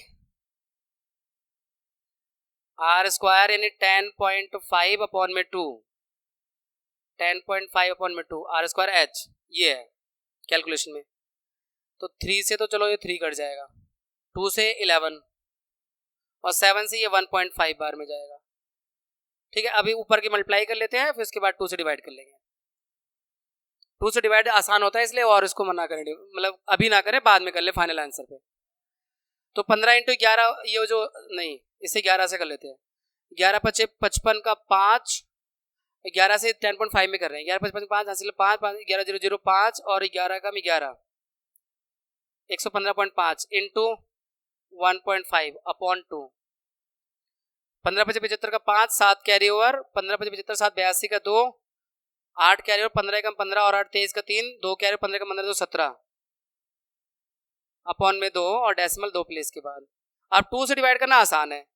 r square यानी 10.5 अपॉन में 2, 10.5 अपॉन में 2 आर स्क्वायर एच, ये है कैलकुलेशन में। तो 3 से तो चलो ये 3 कट जाएगा, 2 से 11, और 7 से ये 1.5 बार में जाएगा। ठीक है, अभी ऊपर की मल्टीप्लाई कर लेते हैं, फिर उसके बाद 2 से डिवाइड कर लेंगे। 2 से डिवाइड आसान होता है इसलिए, और इसको मना करें, मतलब अभी ना करें, बाद में कर ले फाइनल आंसर पे। तो 15 × 11, ये जो नहीं, इसे 11 से कर लेते हैं। 11 × 5 = 55 का 5, 11 से 10.5 में कर रहे हैं, 11 × 5 = 5 हासिल 5, 11 0 0 5, और 11 का 11 115.5 इंटू 1.5 अपॉन 2, 15 × 5 = 75 का 5, 7 कैरी ओवर, 15 × 5 = 75, 7 82 का 2, 8 कैरी ओवर, 15 × 15 और 8 23 का 3, 2 कैरी ओवर, 15 × 15 2 17 अपॉन में 2, और डेसिमल 2 प्लेस के बाद। अब 2 से डिवाइड करना आसान है,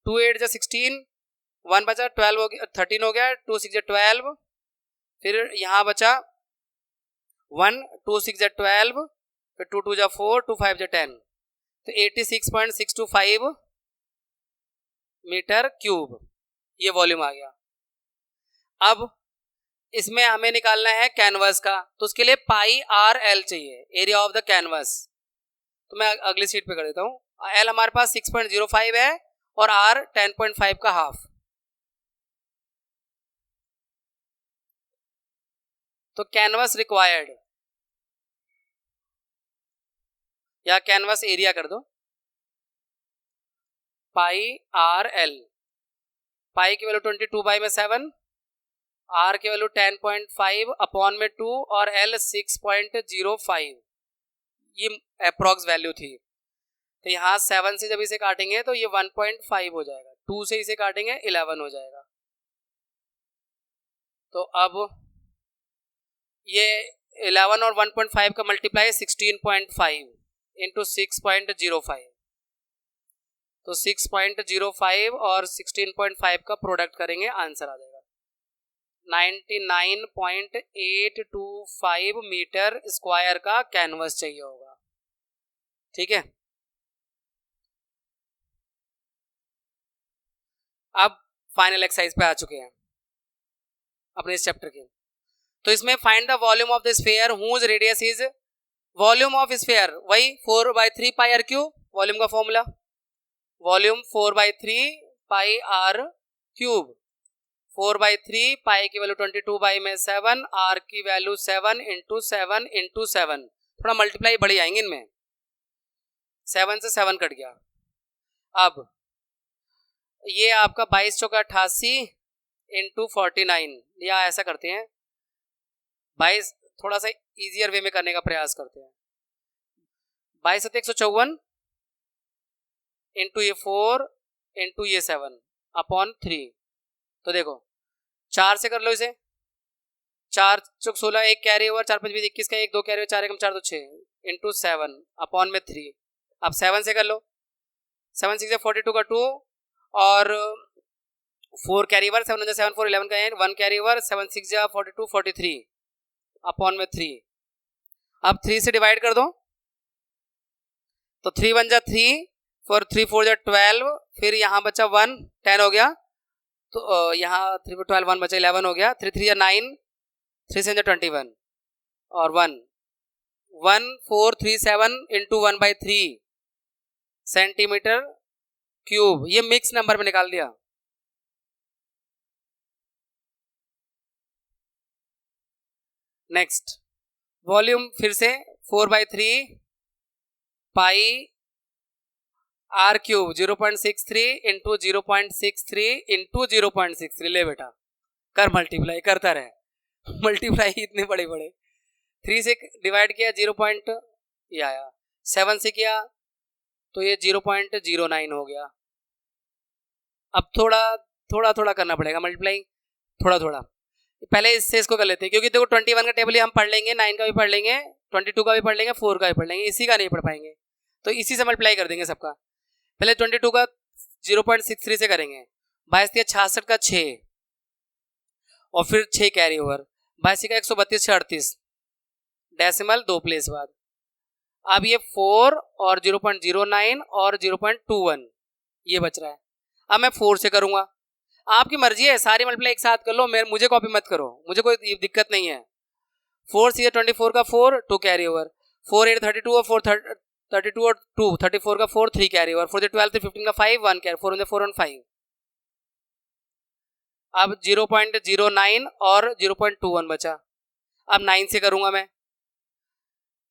2 8 = 16, 1 बचा 12 हो गया, 13 हो गया, 2 6 = 12, फिर यहाँ बचा 1, 2 6 = 12, फिर 2 2 = 4, 2 5 = 10, तो 86.625 मीटर क्यूब ये वॉल्यूम आ गया। अब इसमें हमें निकालना है कैनवस का, तो उसके लिए पाई आर एल चाहिए, एरिया ऑफ द कैनवस। तो मैं अगली शीट पे कर देता हूँ। एल हमारे पास 6.05 है और आर 10.5 का हाफ, तो कैनवस रिक्वायर्ड या कैनवस एरिया कर दो, पाई आर एल, पाई की वैल्यू 22/7, आर की वैल्यू 10.5 अपॉन में 2, और एल 6.05, ये अप्रॉक्स वैल्यू थी। तो यहाँ 7 से जब इसे काटेंगे तो ये 1.5 हो जाएगा, 2 से इसे काटेंगे 11 हो जाएगा। तो अब ये 11 और 1.5 का मल्टीप्लाई 16.5 इंटू 6.05, तो 6.05 और 16.5 का प्रोडक्ट करेंगे, आंसर आ जाएगा 99.825 मीटर स्क्वायर का कैनवस चाहिए होगा। ठीक है, अब फाइनल एक्सरसाइज पे आ चुके हैं अपने इस चैप्टर के। तो इसमें find the volume of the sphere whose radius is, volume of sphere वही 4/3 पाई आर क्यूब, वॉल्यूम का formula volume 4/3 pi r cube, 4/3 pi की वैल्यू 22/7, आर की वैल्यू 7 इंटू 7 इंटू 7, थोड़ा मल्टीप्लाई बढ़ जाएंगे इनमें, 7 से 7 कट गया। अब ये आपका 22 चौका 88 इंटू 49, या ऐसा करते हैं 22, थोड़ा सा इजियर वे में करने का प्रयास करते हैं, 22 7 154 इंटू ये 4 इंटू ये 7 अपॉन 3। तो देखो 4 से कर लो इसे, 4 चौक 16, एक कैरी ओवर, 4 5 21 का, एक 2 कैरी ओवर, 4 1 4 2 6 इंटू 7 अपॉन में 3। अब 7 से कर लो, 7 6 42 का 2, और 4 कैरी ओवर, 7 7 4 11 का 1 कैरी ओवर, 7 6 42 43 अपॉन में 3। अब 3 से डिवाइड कर दो, तो 3 1 जा 3, 3 4 जा 12, फिर यहाँ बचा 1, 10 हो गया। तो यहाँ 3 4 12 1 बचा 11 हो गया। 3 3 जा 9, 3 7 जा 21 और 1 1 4 3 7 इंटू 1/3 सेंटीमीटर क्यूब। ये मिक्स नंबर में निकाल दिया। नेक्स्ट वॉल्यूम फिर से 4/3 pi r cube 0.63 into 0.63 into 0.63। ले बेटा कर मल्टीप्लाई, करता रहे मल्टीप्लाई इतने बड़े बड़े। 3 से डिवाइड किया 0. ये आया, 7 से किया तो ये 0.09 हो गया। अब थोड़ा करना पड़ेगा मल्टीप्लाई, थोड़ा। पहले इससे इसको कर लेते हैं, क्योंकि देखो 21 का टेबल ही हम पढ़ लेंगे, 9 का भी पढ़ लेंगे, 22 का भी पढ़ लेंगे, 4 का भी पढ़ लेंगे, इसी का नहीं पढ़ पाएंगे, तो इसी से मल्टीप्लाई कर देंगे सबका। पहले 22 का 0.63 से करेंगे, 22 का 6 और फिर 6 कैरी ओवर, 22 का 132 38 डेसिमल 2 प्लेस बाद। अब ये 4 और 0.09 और 0.21 ये बच रहा है। अब मैं 4 से करूंगा, आपकी मर्जी है, सारी मल्टीप्लाई एक साथ कर लो, मुझे कॉपी मत करो, मुझे कोई दिक्कत नहीं है। 4 × 24 का 4 2 कैरी ओवर, 4 8 32 और 4 32 और 2 34 का 4 3 कैरी ओवर, 4 12 15 का 5 1 कैरी, 4 4 और 5। अब 0.09 और 0.21 बचा। अब 9 से करूंगा मैं,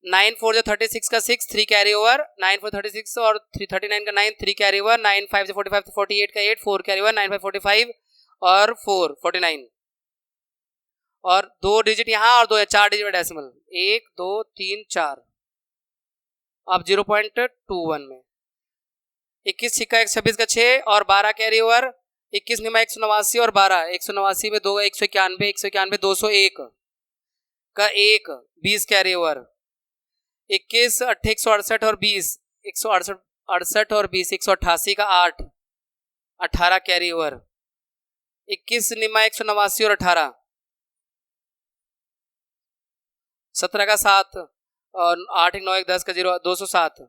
9 4 36 का 6 3 कैरी ओवर, 9 4 36 और 39 का 9 3 कैरी ओवर, 9 5 से 45 से 48 का 8 4 कैरी ओवर, 9 5 45 और 4 49 और 2 डिजिट यहाँ और 2 4 डिजिट डेसिमल 1 2 3 4। अब 0.21 में 21 छिक्का 126 का 6 और 12 कैरी ओवर, 21 निमा 189 और 12 189 में 2 191 191 201 का 1 20 कैरी ओवर, 21 8 168 और 20 168 और 20 188 का 8 18 कैरी ओवर, 21 निमा 189 और 18 17 का 7 और 8 1 9 1 10 का 0 207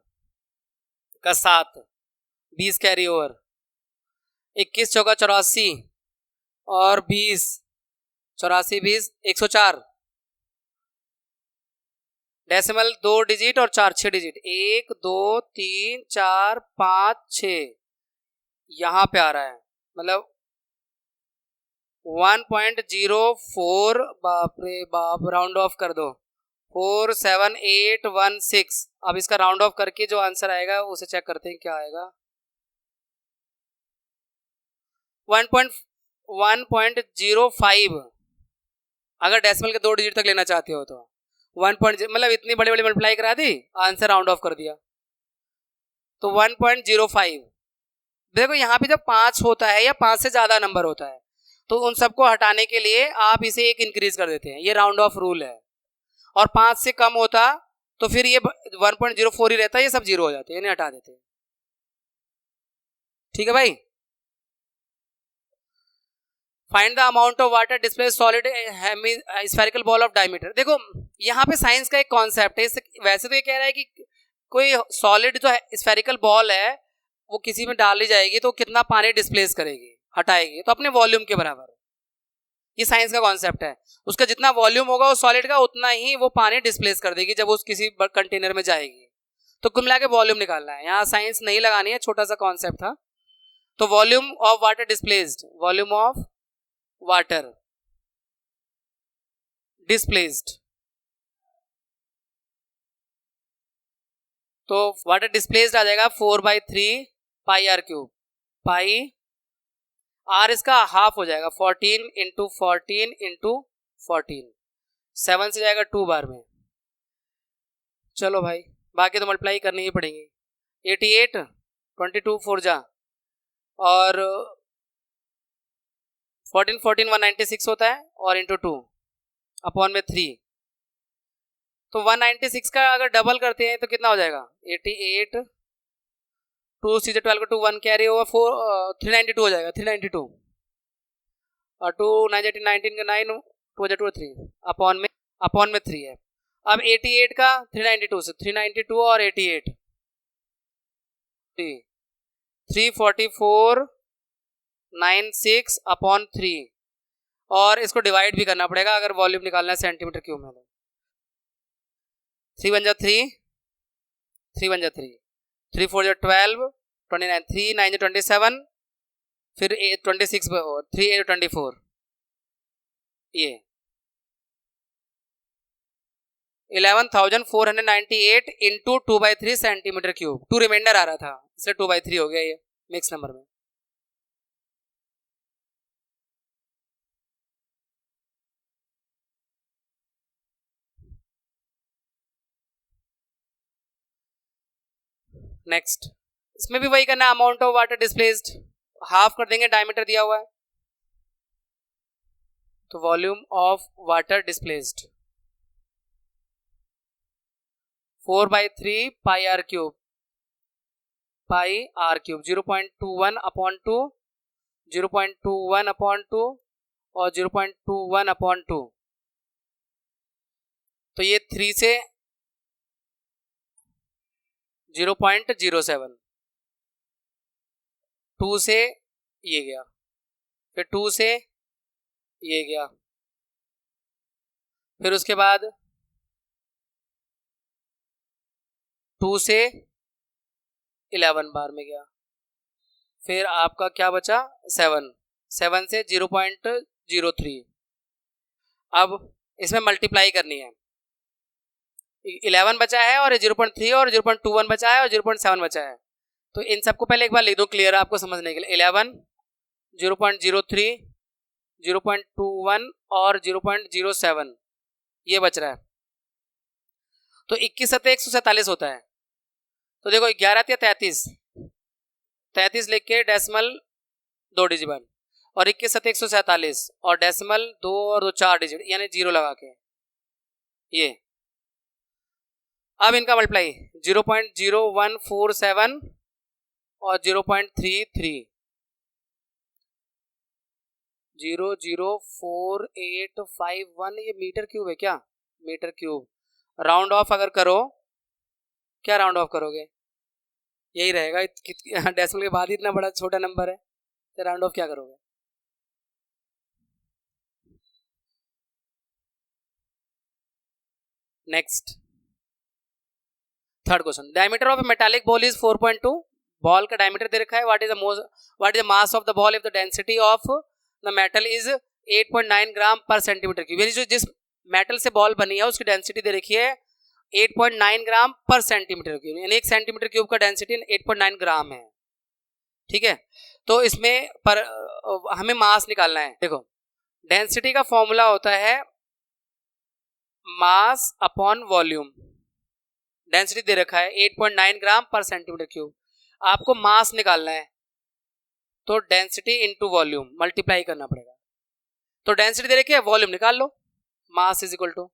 का 7 20 कैरी ओवर, 21 चौका 84 और 20 84 20 104 डेसिमल 2 डिजिट और 4 6 डिजिट 1 2 3 4 5 6 यहाँ पे आ रहा है, मतलब 1.04। बाप रे बाप, राउंड ऑफ कर दो 47816। अब इसका राउंड ऑफ करके जो आंसर आएगा उसे चेक करते हैं क्या आएगा। 1.05 अगर डेसिमल के 2 डिजिट तक लेना चाहते हो तो 1. मतलब इतनी बड़ी बड़ी मल्टीप्लाई करा दी, आंसर राउंड ऑफ कर दिया तो 1.05। देखो यहाँ पे जब 5 होता है या 5 से ज्यादा नंबर होता है तो उन सबको हटाने के लिए आप इसे 1 इंक्रीज कर देते हैं, ये राउंड ऑफ रूल है। और 5 से कम होता तो फिर ये 1.04 ही रहता, ये सब 0 हो जाते हैं, इन्हें हटा देते हैं। ठीक है भाई। Find the amount of water displace solid spherical ball of diameter. देखो यहाँ पे साइंस का एक कॉन्सेप्ट है, वैसे तो ये कह रहा है कि कोई सॉलिड जो है स्फेरिकल बॉल है वो किसी में डाली जाएगी तो कितना पानी डिस्प्लेस करेगी, हटाएगी, तो अपने वॉल्यूम के बराबर। ये साइंस का कॉन्सेप्ट है, उसका जितना वॉल्यूम होगा उस सॉलिड का उतना ही वो पानी डिस्प्लेस कर देगी जब उस किसी कंटेनर में जाएगी। तो कुल मिला के वॉल्यूम निकालना है, यहाँ साइंस नहीं लगानी है, छोटा सा कॉन्सेप्ट था। तो volume of water displaced, volume of water displaced, तो वाटर डिस्प्लेस्ड आ जाएगा 4/3 pi r cube. Pi are इसका हाफ हो जाएगा 14 इंटू 14 इंटू 14, 7 से जाएगा 2 बार में। चलो भाई बाकी तो मल्टीप्लाई करनी ही पड़ेंगी। 88 22 4 जा और 14 14 196 होता है और इंटू 2 अपॉन में 3, तो 196 का अगर डबल करते हैं तो कितना हो जाएगा 88 2 × 12 को 2 1 कैरी ओवर 4 392 हो जाएगा 392 और 2 9 19 का 9 2 2 3 अपॉन में 3 है। अब 88 का 392 से 392 और 88 34496 अपॉन 3 और इसको डिवाइड भी करना पड़ेगा अगर वॉल्यूम निकालना है सेंटीमीटर क्यूब में। 3 वन जा 3, 3 वन जा 3, 3 4 जा 12, 29, 3 9 जा 27, फिर 26 और 3 8 24, ये 11,498 इंटू 2/3 सेंटीमीटर क्यूब। 2 रिमाइंडर आ रहा था इसलिए 2/3 हो गया ये मिक्स नंबर में। नेक्स्ट इसमें भी वही करना, amount of water displaced half कर देंगे, डायमीटर दिया हुआ है तो volume of water displaced 4/3 pi r cube, pi r cube 0.21 upon 2, 0.21 upon 2 और 0.21 अपॉन 2। तो ये 3 से 0.07, 2 से ये गया, फिर 2 से ये गया, फिर उसके बाद 2 से 11 बार में गया, फिर आपका क्या बचा 7, 7 से 0.03। अब इसमें मल्टीप्लाई करनी है, 11 बचा है और 0.3 और 0.21 बचा है और 0.7 बचा है, तो इन सबको पहले एक बार लिख दो क्लियर आपको समझने के लिए। 11, 0.03, 0.21 और 0.07 ये बच रहा है, तो 21 सत्ते 147 होता है। तो देखो 11 या 33 लिख के डेसिमल 2 डिजिट और 21 सत्ते 147 और डेसिमल 2 और 2 4 डिजिट यानी 0 लगा के ये। अब इनका मल्टीप्लाई 0.0147 और 0.33, 0.04851, ये मीटर क्यूब है क्या, मीटर क्यूब। राउंड ऑफ अगर करो, क्या राउंड ऑफ करोगे, यही रहेगा, डेसिमल के बाद ही इतना बड़ा छोटा नंबर है तो राउंड ऑफ क्या करोगे। Next third question, diameter of A metallic ball is 4.2, ball का डायमीटर दे रखा है, what is the mass of the ball if the density of the metal is 8.9 ग्राम पर सेंटीमीटर क्यूब। यानी जो जिस मेटल से बॉल बनी है उसकी डेंसिटी दे रखी है 8.9 ग्राम पर सेंटीमीटर क्यूब, यानी 1 सेंटीमीटर क्यूब का डेंसिटी 8.9 ग्राम है, ठीक है। तो इसमें पर हमें मास निकालना है। देखो डेंसिटी का फॉर्मूला होता है मास अपॉन वॉल्यूम, डेंसिटी दे रखा है 8.9 ग्राम पर सेंटीमीटर क्यूब, आपको मास निकालना है तो डेंसिटी इनटू वॉल्यूम मल्टीप्लाई करना पड़ेगा। तो डेंसिटी दे रखी है, वॉल्यूम निकाल लो, मास इज इक्वल टू,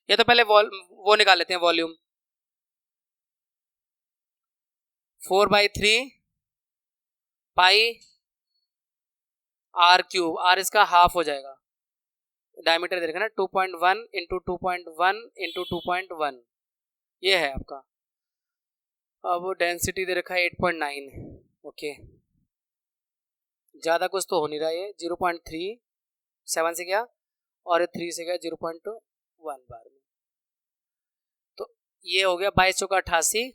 ये तो पहले वो निकाल लेते हैं volume, 4/3 pi r cube, r इसका हाफ हो जाएगा, डायमीटर दे रखा है ना 2.1 इंटू 2.1 इंटू 2.1, ये है आपका। अब डेंसिटी दे रखा है 8.9, ओके, ज़्यादा कुछ तो हो नहीं रहा, ये 0.37 से गया और 3 से गया 0.1 बार में, तो ये हो गया 22 चौका 88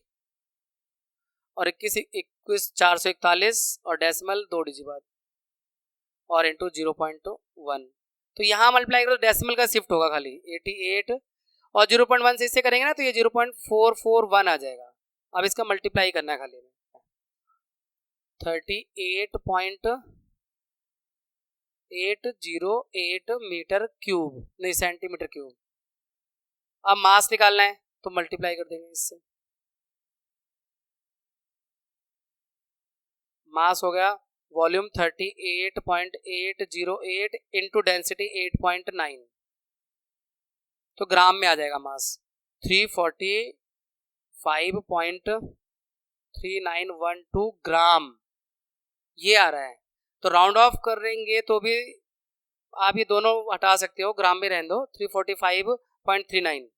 और 21 441 और डेसिमल 2 डिजिट बाद और इंटू 0.1। तो यहाँ मल्टीप्लाई करो डेसिमल का शिफ्ट होगा खाली 88 और 0.1 से इससे करेंगे ना तो ये 0.441 आ जाएगा। अब इसका मल्टीप्लाई करना है खाली 38.808 मीटर क्यूब, नहीं सेंटीमीटर क्यूब। अब मास निकालना है तो मल्टीप्लाई कर देंगे इससे, मास हो गया वॉल्यूम 38.808 इंटू डेंसिटी 8.9, तो ग्राम में आ जाएगा मास 345.3912 ग्राम, ये आ रहा है। तो राउंड ऑफ करेंगे तो भी आप ये दोनों हटा सकते हो, ग्राम में रहने दो, 345.39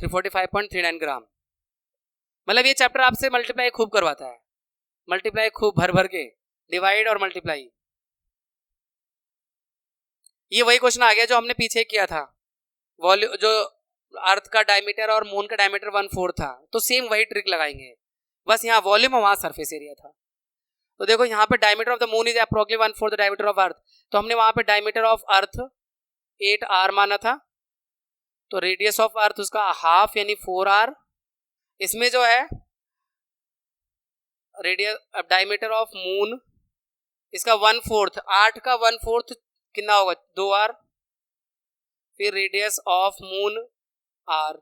345.39 ग्राम। मतलब ये चैप्टर आपसे मल्टीप्लाई खूब करवाता है, मल्टीप्लाई खूब भर भर के, डिवाइड और मल्टीप्लाई। ये वही क्वेश्चन आ गया जो हमने पीछे किया था, वॉल्यूम जो अर्थ का डायमीटर और मून का डायमीटर 1/4 था, तो सेम वही ट्रिक लगाएंगे, बस यहाँ वॉल्यूम और वहां सरफेस एरिया था। तो देखो यहाँ पे diameter of the moon is approximately 1/4 the diameter of earth, तो हमने वहां पे डायमीटर ऑफ अर्थ 8r माना था, तो रेडियस ऑफ अर्थ उसका हाफ यानी 4r। इसमें जो है रेडियस डायमीटर ऑफ मून इसका 1/4, 8 का 1/4 कितना होगा 2r, फिर रेडियस ऑफ मून r।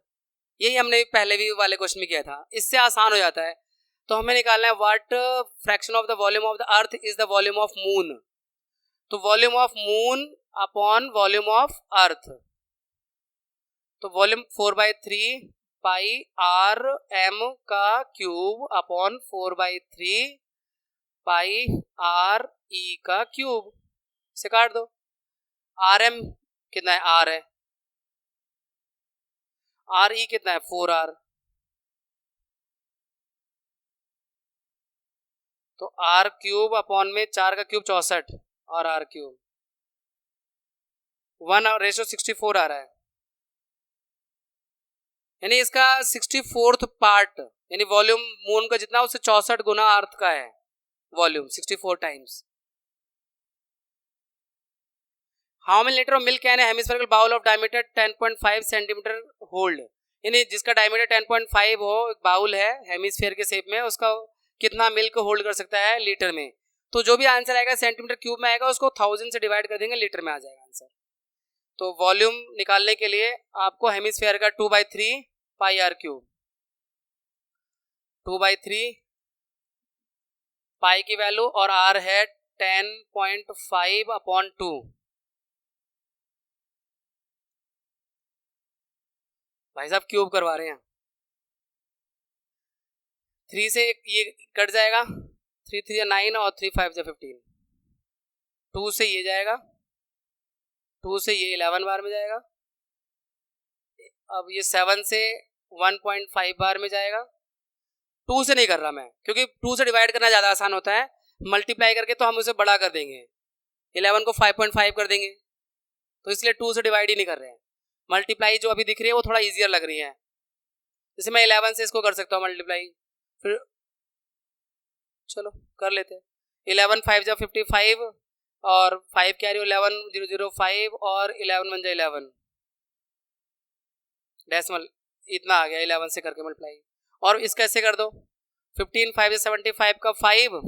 यही हमने पहले भी वाले क्वेश्चन में किया था, इससे आसान हो जाता है। तो हमें निकालना है what fraction of the volume of the earth is the volume of moon, तो volume of moon upon volume of earth, तो वॉल्यूम 4/3 पाई आर एम का cube upon 4/3 pi r e का क्यूब से काट दो। आर एम कितना है, are है, आर ई कितना है 4r, तो आर क्यूब अपॉन में 4 का क्यूब 64 और आर क्यूब 1:64 आ रहा है, यानी इसका 64th पार्ट, यानी वॉल्यूम मून का जितना उससे 64 गुना अर्थ का है volume, 64 times. How many litre of milk can a hemispherical bowl of diameter 10.5 centimetre hold, यानी जिसका डायमीटर 10.5 हो, एक बाउल है हेमिस्फेयर के शेप में, उसका कितना मिल्क होल्ड कर सकता है लीटर में। तो जो भी आंसर आएगा सेंटीमीटर क्यूब में आएगा, उसको 1000 से डिवाइड कर देंगे, लीटर में आ जाएगा आंसर। तो वॉल्यूम निकालने के लिए आपको हेमिस्फेयर का 2/3 पाई आर क्यूब, 2/3 पाई की वैल्यू और आर है 10.5 अपॉन 2। भाई साहब क्यूब करवा रहे हैं, 3 से ये कट जाएगा, 3 3 9 और 3 5 15, 2 से ये जाएगा, 2 से ये 11 बार में जाएगा, अब ये 7 से 1.5 बार में जाएगा। 2 से नहीं कर रहा मैं, क्योंकि 2 से डिवाइड करना ज़्यादा आसान होता है, मल्टीप्लाई करके तो हम उसे बड़ा कर देंगे, 11 को 5.5 कर देंगे, तो इसलिए 2 से डिवाइड ही नहीं कर रहे हैं। मल्टीप्लाई जो अभी दिख रही है वो थोड़ा ईजियर लग रही है, जैसे मैं 11 से इसको कर सकता हूँ मल्टीप्लाई, फिर चलो कर लेते हैं। 11 5 जा 55 और 5 कैरी 11 0 0 5 और 11 1 जा 11, डेसिमल इतना आ गया, 11 से करके मल्टीप्लाई। और इसका ऐसे कर दो, 15 5 जा 75 का 5,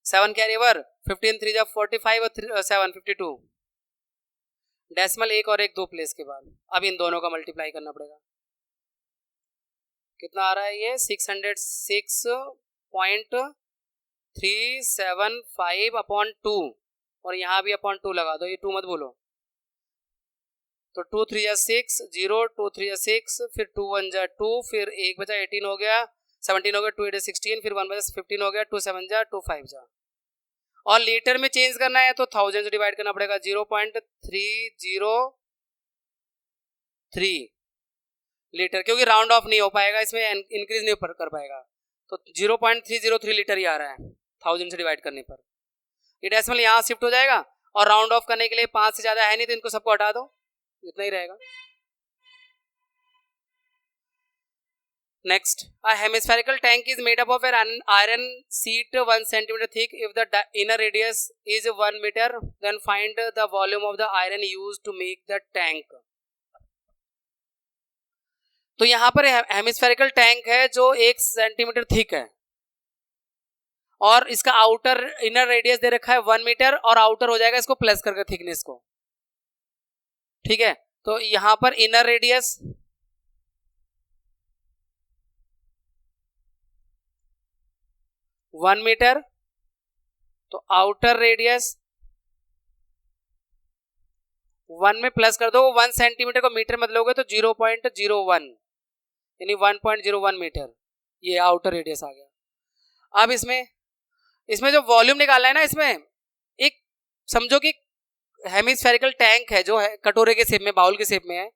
7 कैरी ओवर, 15 3 जा 45 और 7 52, डेसिमल 1 और 1 2 प्लेस के बाद। अब इन दोनों का मल्टीप्लाई करना पड़ेगा, कितना आ रहा है ये 606.375 अपॉन 2, और यहाँ भी अपॉन 2 लगा दो, ये 2 मत बोलो, तो 2 3 जा 6 0, 2 3 जा 6, फिर 2 1 जा 2, फिर 1 बचा 18 हो गया, 17 हो गया, 2 8 जा 16, फिर 1 बचा 15 हो गया, 2 7 जा 2 5 जा। और लीटर में चेंज करना है तो 1000 से डिवाइड करना पड़ेगा, 0.303 लीटर, क्योंकि राउंड ऑफ नहीं हो पाएगा इसमें, इंक्रीज नहीं कर पाएगा, तो 0.303 लीटर ही आ रहा है 1000 से डिवाइड करने पर। ये डेसिमल यहाँ शिफ्ट हो जाएगा, और राउंड ऑफ करने के लिए 5 से ज़्यादा है नहीं, तो इनको सबको हटा दो, इतना ही रहेगा। Next, a hemispherical tank is made up of an iron sheet 1 centimeter thick. If the inner radius is 1 meter, then find the volume of the iron used to make the tank. तो यहाँ पर hemispherical tank है जो 1 centimetre thick है, और इसका outer inner radius दे रखा है 1 मीटर, और आउटर हो जाएगा इसको प्लस करके थिकनेस को, ठीक है। तो यहाँ पर इनर रेडियस 1 मीटर, तो आउटर रेडियस 1 में प्लस कर दो, 1 सेंटीमीटर को मीटर में लोगे तो 0.01 यानी 1.01 मीटर, ये आउटर रेडियस आ गया। अब इसमें जो वॉल्यूम निकालना है ना, इसमें एक समझो कि हेमिस्फेरिकल टैंक है जो है कटोरे के शेप में, बाउल के शेप में है,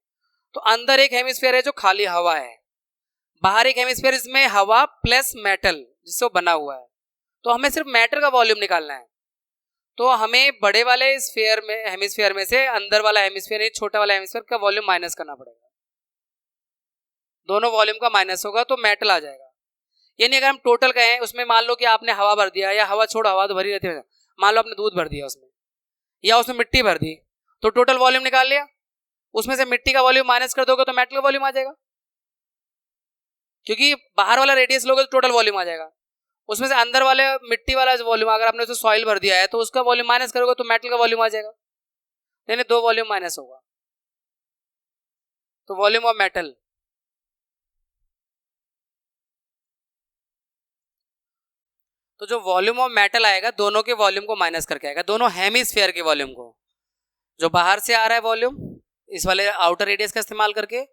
तो अंदर एक हेमिस्फीयर है जो खाली हवा है, बाहर एक हेमिस्फीयर इसमें हवा प्लस मेटल जिससे वो बना हुआ है। तो हमें सिर्फ मैटर का वॉल्यूम निकालना है। तो हमें बड़े वाले स्फीयर में हेमिस्फीयर में से अंदर वाला हेमिस्फीयर छोटा वाला हेमिस्फीयर का वॉल्यूम माइनस करना पड़ेगा। दोनों वॉल्यूम का माइनस होगा तो मेटल आ जाएगा। यानी अगर हम टोटल कहें उसमें मान लो कि आपने हवा भर दिया, या हवा छोड़ो हवा तो भरी रहती है, मान लो आपने दूध भर दिया उसमें, या उसमें मिट्टी भर दी, तो टोटल वॉल्यूम निकाल लिया। उसमें से मिट्टी का वॉल्यूम माइनस कर दोगे तो मेटल का वॉल्यूम आ जाएगा, क्योंकि बाहर वाला रेडियस लोगे तो टोटल वॉल्यूम आ जाएगा। उसमें से अंदर वाले मिट्टी वाला वॉल्यूम, अगर आपने उसमें सॉइल भर दिया है तो उसका वॉल्यूम माइनस करोगे तो मेटल का वॉल्यूम आ जाएगा। यानी दो वॉल्यूम माइनस होगा, तो वॉल्यूम ऑफ मेटल। तो जो वॉल्यूम ऑफ मेटल आएगा दोनों के वॉल्यूम को माइनस करके आएगा, दोनों हेमिस्फीयर के वॉल्यूम को। जो बाहर से आ रहा है वॉल्यूम इस वाले आउटर रेडियस का इस्तेमाल करके,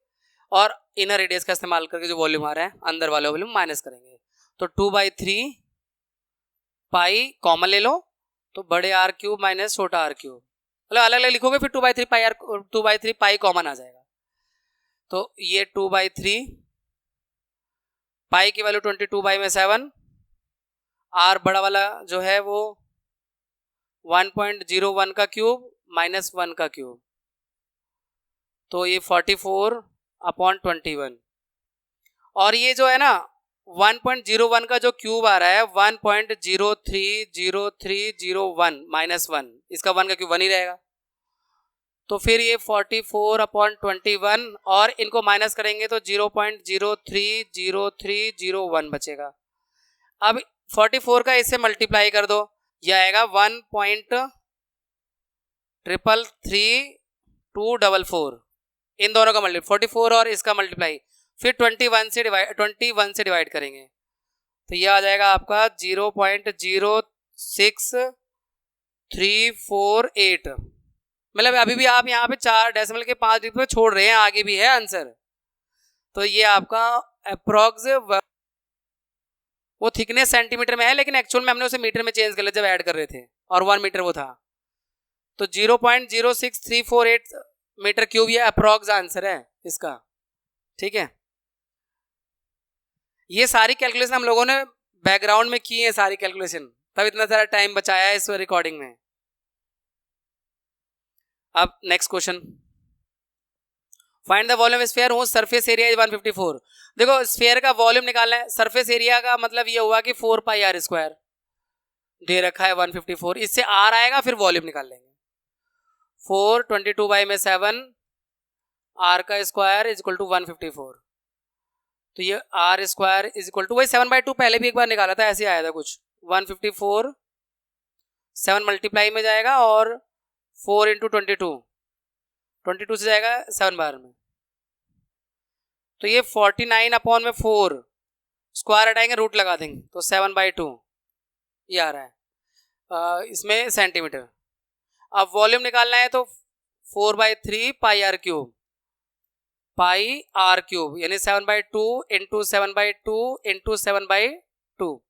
और इनर रेडियस का इस्तेमाल करके जो वॉल्यूम आ रहा है अंदर वाले वॉल्यूम माइनस करेंगे। तो 2/3 पाई कॉमन ले लो, तो बड़े आर क्यूब माइनस छोटा आर क्यूब, मतलब अलग अलग लिखोगे फिर 2/3 पाई कॉमन आ जाएगा। तो ये 2/3 पाई की वैल्यू 22/7, आर बड़ा वाला जो है वो 1.01 का क्यूब माइनस 1 का क्यूब, तो ये 44/21। और ये जो है ना 1.01 का जो क्यूब आ रहा है 1.0303001 माइनस 1, इसका 1 का क्यूब 1 ही रहेगा। तो फिर ये 44/21 और इनको माइनस करेंगे तो 0.030301 बचेगा। अब 44 का इससे मल्टीप्लाई कर दो, यह आएगा 1.3333244, इन दोनों का मल्टीप्लाई 44 और इसका मल्टीप्लाई, फिर 21 से डिवाइड करेंगे तो ये आ जाएगा आपका 0.06348। मतलब अभी भी आप यहाँ पे 4 डेसिमल के 5 डिजिट पे छोड़ रहे हैं, आगे भी है आंसर। तो ये आपका अप्रॉक्स, वो थिकनेस सेंटीमीटर में है लेकिन एक्चुअल में हमने उसे मीटर में चेंज कर लिया जब ऐड कर रहे थे, और 1 मीटर वो था। तो 0.06348 मीटर क्यूब ये अप्रॉक्स आंसर है इसका। ठीक है, ये सारी कैलकुलेशन हम लोगों ने बैकग्राउंड में की है, सारी कैलकुलेशन, तब इतना सारा टाइम बचाया है इस रिकॉर्डिंग में। अब next question, find the volume sphere whose surface area is 154। देखो स्फीयर का वॉल्यूम निकालना है, सरफेस एरिया का मतलब ये हुआ कि 4πr² दे रखा है 154, इससे आर आएगा फिर वॉल्यूम निकाल लेंगे। 4/22/7 आर का स्क्वायर इज इक्वल टू 154, तो ये r square is equal to, वही 7/2 पहले भी एक बार निकाला था, ऐसे आया था कुछ। 154 7 मल्टीप्लाई में जाएगा और 4 × 22 से जाएगा 7 बार में, तो ये 49/4 स्क्वायर हटाएंगे रूट लगा देंगे तो 7/2 ये आ रहा है इसमें सेंटीमीटर। अब वॉल्यूम निकालना है तो 4/3 πr³ पाई आर क्यूब, यानी 7/2 × 7/2 × 7/2,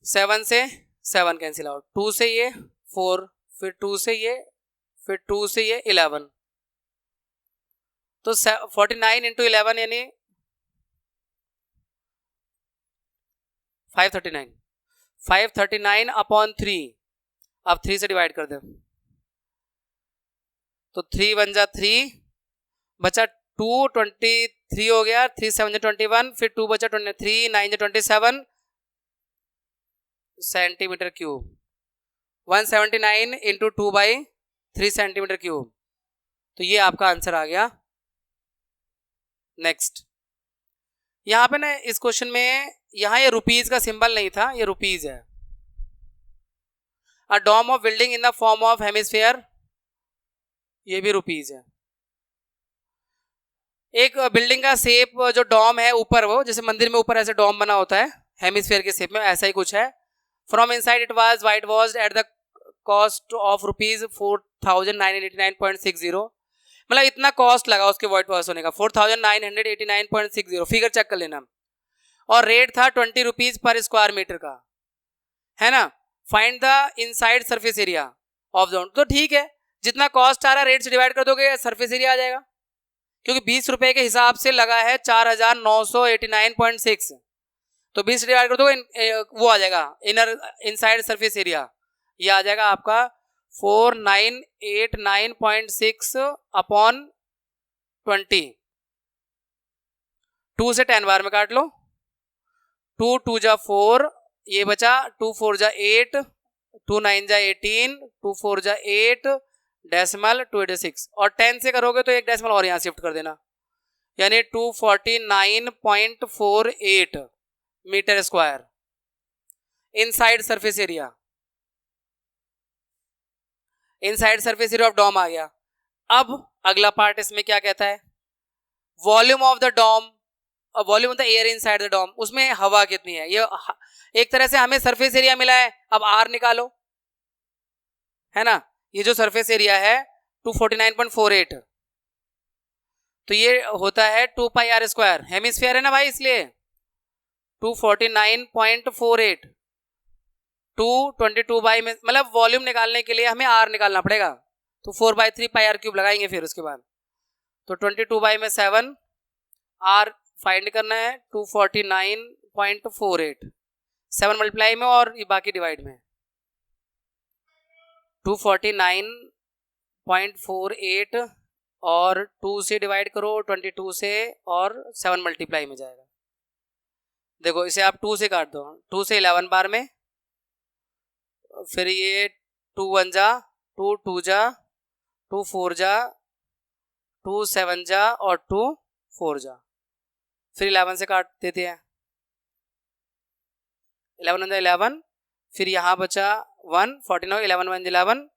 7 से 7 कैंसिल आउट, 2 से ये 4, फिर 2 से ये, फिर 2 से ये 11, तो 49 × 11 यानी 539/3। अब 3 से डिवाइड कर दो तो 3 × 1 = 3 बचा 2, 23 हो गया, 3 × 7 = 21, फिर 2 बचा 23, 9 × 27 सेंटीमीटर क्यूब, 179 × 2/3 सेंटीमीटर क्यूब, तो ये आपका आंसर आ गया। नेक्स्ट, यहाँ पे ना इस क्वेश्चन में यहाँ ये रुपीज का सिंबल नहीं था, ये रुपीज है। A dome of building in the form of hemisphere, ये भी रुपीज है। एक बिल्डिंग का शेप जो डोम है ऊपर, वो जैसे मंदिर में ऊपर ऐसे डोम बना होता है हेमिस्फीयर के शेप में, ऐसा ही कुछ है। From inside it was white washed at the cost of ₹4,989.60, मतलब इतना कॉस्ट लगा उसके वाइट वॉश होने का 4,989.60, फिगर चेक कर लेना। और रेट था 20 रुपीज पर स्क्वायर मीटर का, है ना। Find the inside surface area of zone, तो ठीक है, जितना कॉस्ट आ रहा है रेट से डिवाइड कर दोगे सरफेस एरिया आ जाएगा। क्योंकि 20 रुपए के हिसाब से लगा है 4989.6, तो 20 डिवाइड कर दो वो आ जाएगा इनर इनसाइड सरफेस एरिया, ये आ जाएगा आपका 4989.6 अपॉन 20। 2 से 10 बार में काट लो, 2 2 जा 4, ये बचा 2 4 जा 8, 2 9 जा 18, 2 4 जा 8, डेसिमल 286, और 10 से करोगे तो एक डेसिमल और यहाँ शिफ्ट कर देना, यानी 249.48 metre square inside surface area, inside surface area of dome आ गया। अब अगला पार्ट इसमें क्या कहता है, volume of the dome, volume of the air inside the dome, उसमें हवा कितनी है। ये एक तरह से हमें सरफेस एरिया मिला है, अब आर निकालो, है ना। ये जो सरफेस एरिया है 249.48, तो ये होता है 2 पाई आर स्क्वायर, हेमिस्फीयर है ना भाई, इसलिए 249.48 222 बाई में, मतलब वॉल्यूम निकालने के लिए हमें आर निकालना पड़ेगा, तो 4/3 पाई आर क्यूब लगाएंगे फिर उसके बाद, तो 22 बाई में 7, आर फाइंड करना है 249.48, 7 मल्टीप्लाई में और ये बाकी डिवाइड में, 249.48 और 2 से डिवाइड करो 22 से, और 7 मल्टीप्लाई में जाएगा। देखो इसे आप 2 से काट दो, 2 से 11 बार में, फिर ये 2 1 जा, 2 2 जा, 2 4 जा, 2 7 जा और 2 4 जा, फिर 11 से काट देते हैं, 11 1 11, फिर यहाँ बचा 1 49, 11 1 11,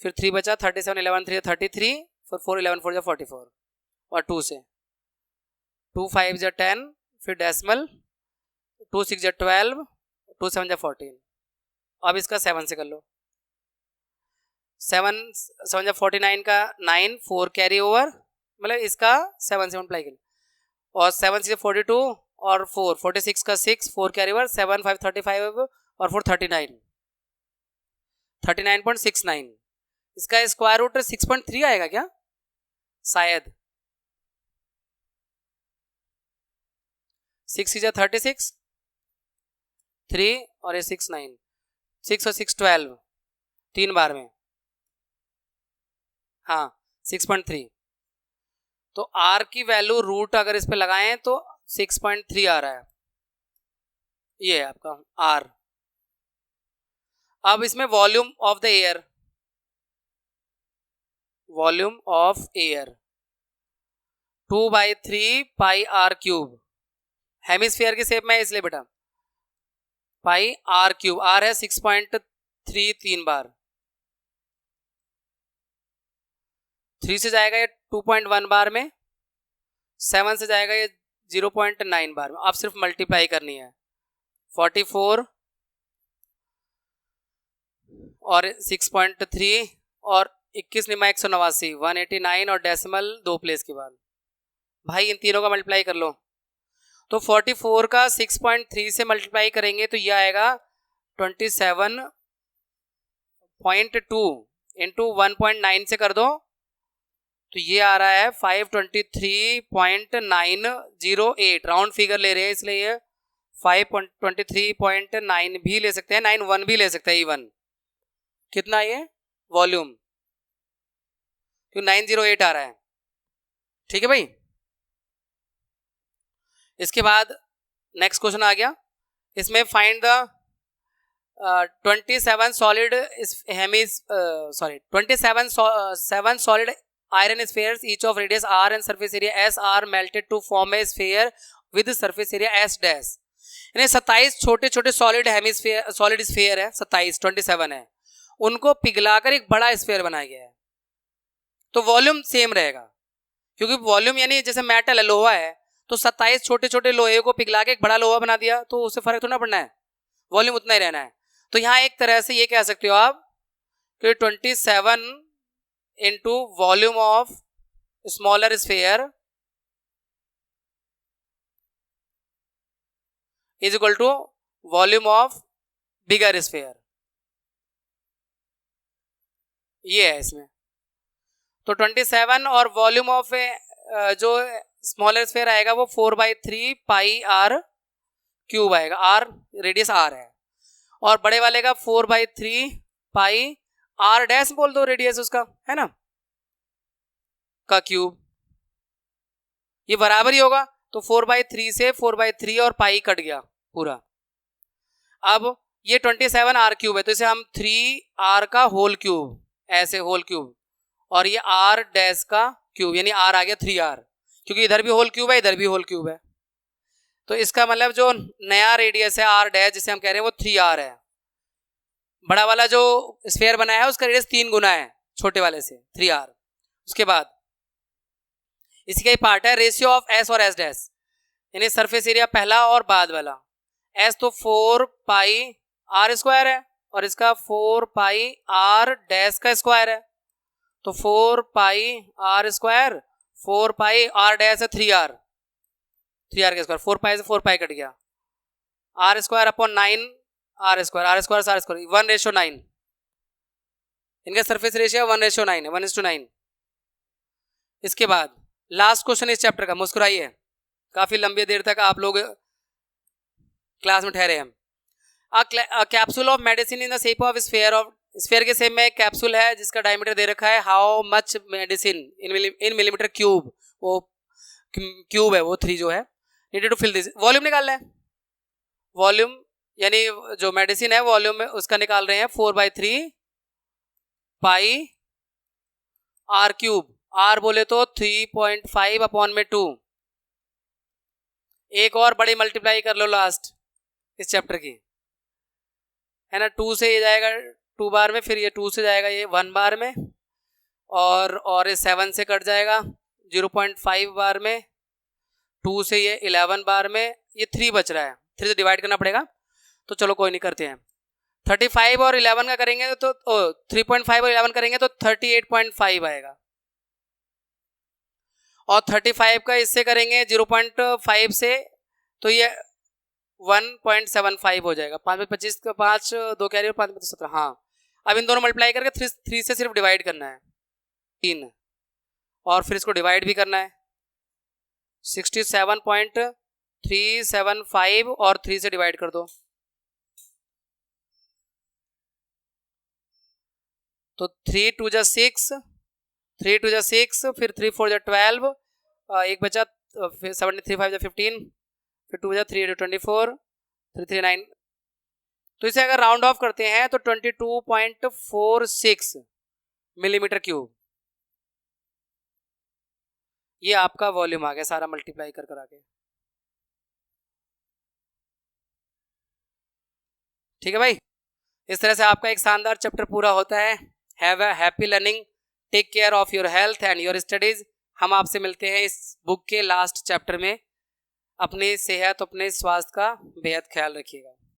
फिर 3 बचा 37, 11 3 33, फिर 4 11 4 44, और 2 से 2 5 जा 10, फिर डेसिमल 2 6 जा 12, 2 7 जा 14। अब इसका 7 से कर लो, 7 7 जा 49 का 9, 4 कैरी ओवर, मतलब इसका 7 से मल्टीप्लाई कर, और 7 से 42 और 4 46 का 6, 4 कैरी ओवर, 7 5 35 और 4 39, 39.69, इसका स्क्वायर रूट 6.3 आएगा क्या शायद, 6 जा 36, 3 और ये 6 9, 6 और 6 12, 3 बार में, हाँ 6.3, तो R की वैल्यू रूट अगर इस पे लगाएं तो 6.3 आ रहा है, ये है आपका R। अब इसमें volume of the air, volume of air 2/3 pi r cube, hemisphere की शेप में है इसलिए बेटा पाई आर क्यूब, आर है 6.33 बार, 3 से जाएगा ये 2.1 बार में, 7 से जाएगा ये 0.9 बार में। आप सिर्फ मल्टीप्लाई करनी है, 44 और 6.3 और 21 निमा 189, 189 और डेसिमल 2 प्लेस के बाद, भाई इन तीनों का मल्टीप्लाई कर लो, तो 44 का 6.3 से मल्टीप्लाई करेंगे तो ये आएगा 27.2 इंटू 1.9 से कर दो तो ये आ रहा है 523.908, राउंड फिगर ले रहे हैं इसलिए ये 523.9 भी ले सकते हैं, 91 भी ले सकते हैं इवन, कितना ये वॉल्यूम, क्यों 908 आ रहा है, ठीक है भाई। इसके बाद नेक्स्ट क्वेश्चन आ गया, इसमें find the 27 solid sorry 7 solid iron spheres each of radius r and surface area s are melted to form a sphere with surface area s dash, यानी 27 छोटे छोटे सॉलिड हेमिस्फीयर, सॉलिड स्फीयर है 27 है, उनको पिघलाकर एक बड़ा स्फीयर बनाया गया है, तो वॉल्यूम सेम रहेगा, क्योंकि वॉल्यूम यानी जैसे मेटल है, लोहा है, तो 27 छोटे छोटे लोहे को पिघला के एक बड़ा लोहा बना दिया, तो उससे फर्क थोड़ा पड़ना है, वॉल्यूम उतना ही रहना है। तो यहाँ एक तरह से ये कह सकते हो आप कि 27 into volume of smaller sphere is equal to volume of bigger sphere, ये है इसमें। तो 27 और वॉल्यूम ऑफ जो स्मॉलर स्फीयर आएगा वो 4/3 पाई आर क्यूब आएगा, आर रेडियस आर है, और बड़े वाले का 4/3 पाई आर डैश बोल दो रेडियस उसका, है ना, का क्यूब, ये बराबर ही होगा। तो 4/3 से 4/3 और पाई कट गया पूरा। अब ये 27 आर क्यूब है, तो इसे हम 3 आर का होल क्यूब, ऐसे होल क्यूब, और ये आर डैश का क्यूब, यानी आर आ गया 3 आर, क्योंकि इधर भी होल क्यूब है इधर भी होल क्यूब है। तो इसका मतलब जो नया रेडियस है आर डैश जिसे हम कह रहे हैं वो 3 आर है। बड़ा वाला जो स्फीयर बनाया है उसका रेडियस 3 गुना है छोटे वाले से, 3 आर। उसके बाद इसी का ही पार्ट है रेशियो ऑफ एस और एस डैश, यानी सरफेस एरिया पहला और बाद वाला। एस तो 4 पाई आर स्क्वायर है और इसका 4 पाई आर डैश का स्क्वायर है, तो 4 pi r square, 4 pi r dash है 3 आर, 3 आर का स्क्वायर, 4 पाई से 4 पाई कट गया, r square upon 9 r square, r square से आर स्क्वायर 1:9, इनका सरफेस रेशियो 1:9 है, 1:9। इसके बाद लास्ट क्वेश्चन इस चैप्टर का, मुस्कुराइए, काफी लंबी देर तक आप लोग क्लास में ठहरे हैं। A capsule of medicine in the shape of sphere, of sphere के शेप में एक कैप्सूल है जिसका डायमीटर दे रखा है, how much medicine in millimetre cube, वो क्यूब है वो 3 जो है, needed to fill this, volume निकालना है, वॉल्यूम यानी जो मेडिसिन है वॉल्यूम में उसका निकाल रहे हैं 4/3 पाई आर क्यूब, आर बोले तो 3.5 अपॉन में 2, एक और बड़ी मल्टीप्लाई कर लो लास्ट इस चैप्टर की, है ना, 2 से ये जाएगा 2 बार में, फिर ये 2 से जाएगा ये 1 बार में, और ये 7 से कट जाएगा 0.5 बार में, 2 से ये 11 बार में, ये 3 बच रहा है, 3 से डिवाइड करना पड़ेगा, तो चलो कोई नहीं करते हैं। 35 और 11 का करेंगे तो 3.5 और 11 करेंगे तो 38.5 आएगा, और 35 का इससे करेंगे 0.5 से तो ये 1.75 हो जाएगा, 5 में 25 का 5 2 कैरी और 5 में 17, हाँ। अब इन दोनों मल्टीप्लाई करके 3 से सिर्फ डिवाइड करना है 3, और फिर इसको डिवाइड भी करना है, 67.375 और 3 से डिवाइड कर दो, तो 3 2 जा 6, 3 2 जा 6, फिर 3 4 जा 12, एक बचा, फिर 7 3 5 जा 15, फिर 2 जा 3 24, 3 3 9, तो इसे अगर राउंड ऑफ करते हैं तो 22.46 मिलीमीटर क्यूब, ये आपका वॉल्यूम आ गया सारा मल्टीप्लाई कर आके। ठीक है भाई, इस तरह से आपका एक शानदार चैप्टर पूरा होता है। Have a happy learning, take care of your health and your studies. हम आपसे मिलते हैं इस बुक के लास्ट चैप्टर में। अपनी सेहत, अपने स्वास्थ्य का बेहद ख्याल रखिएगा।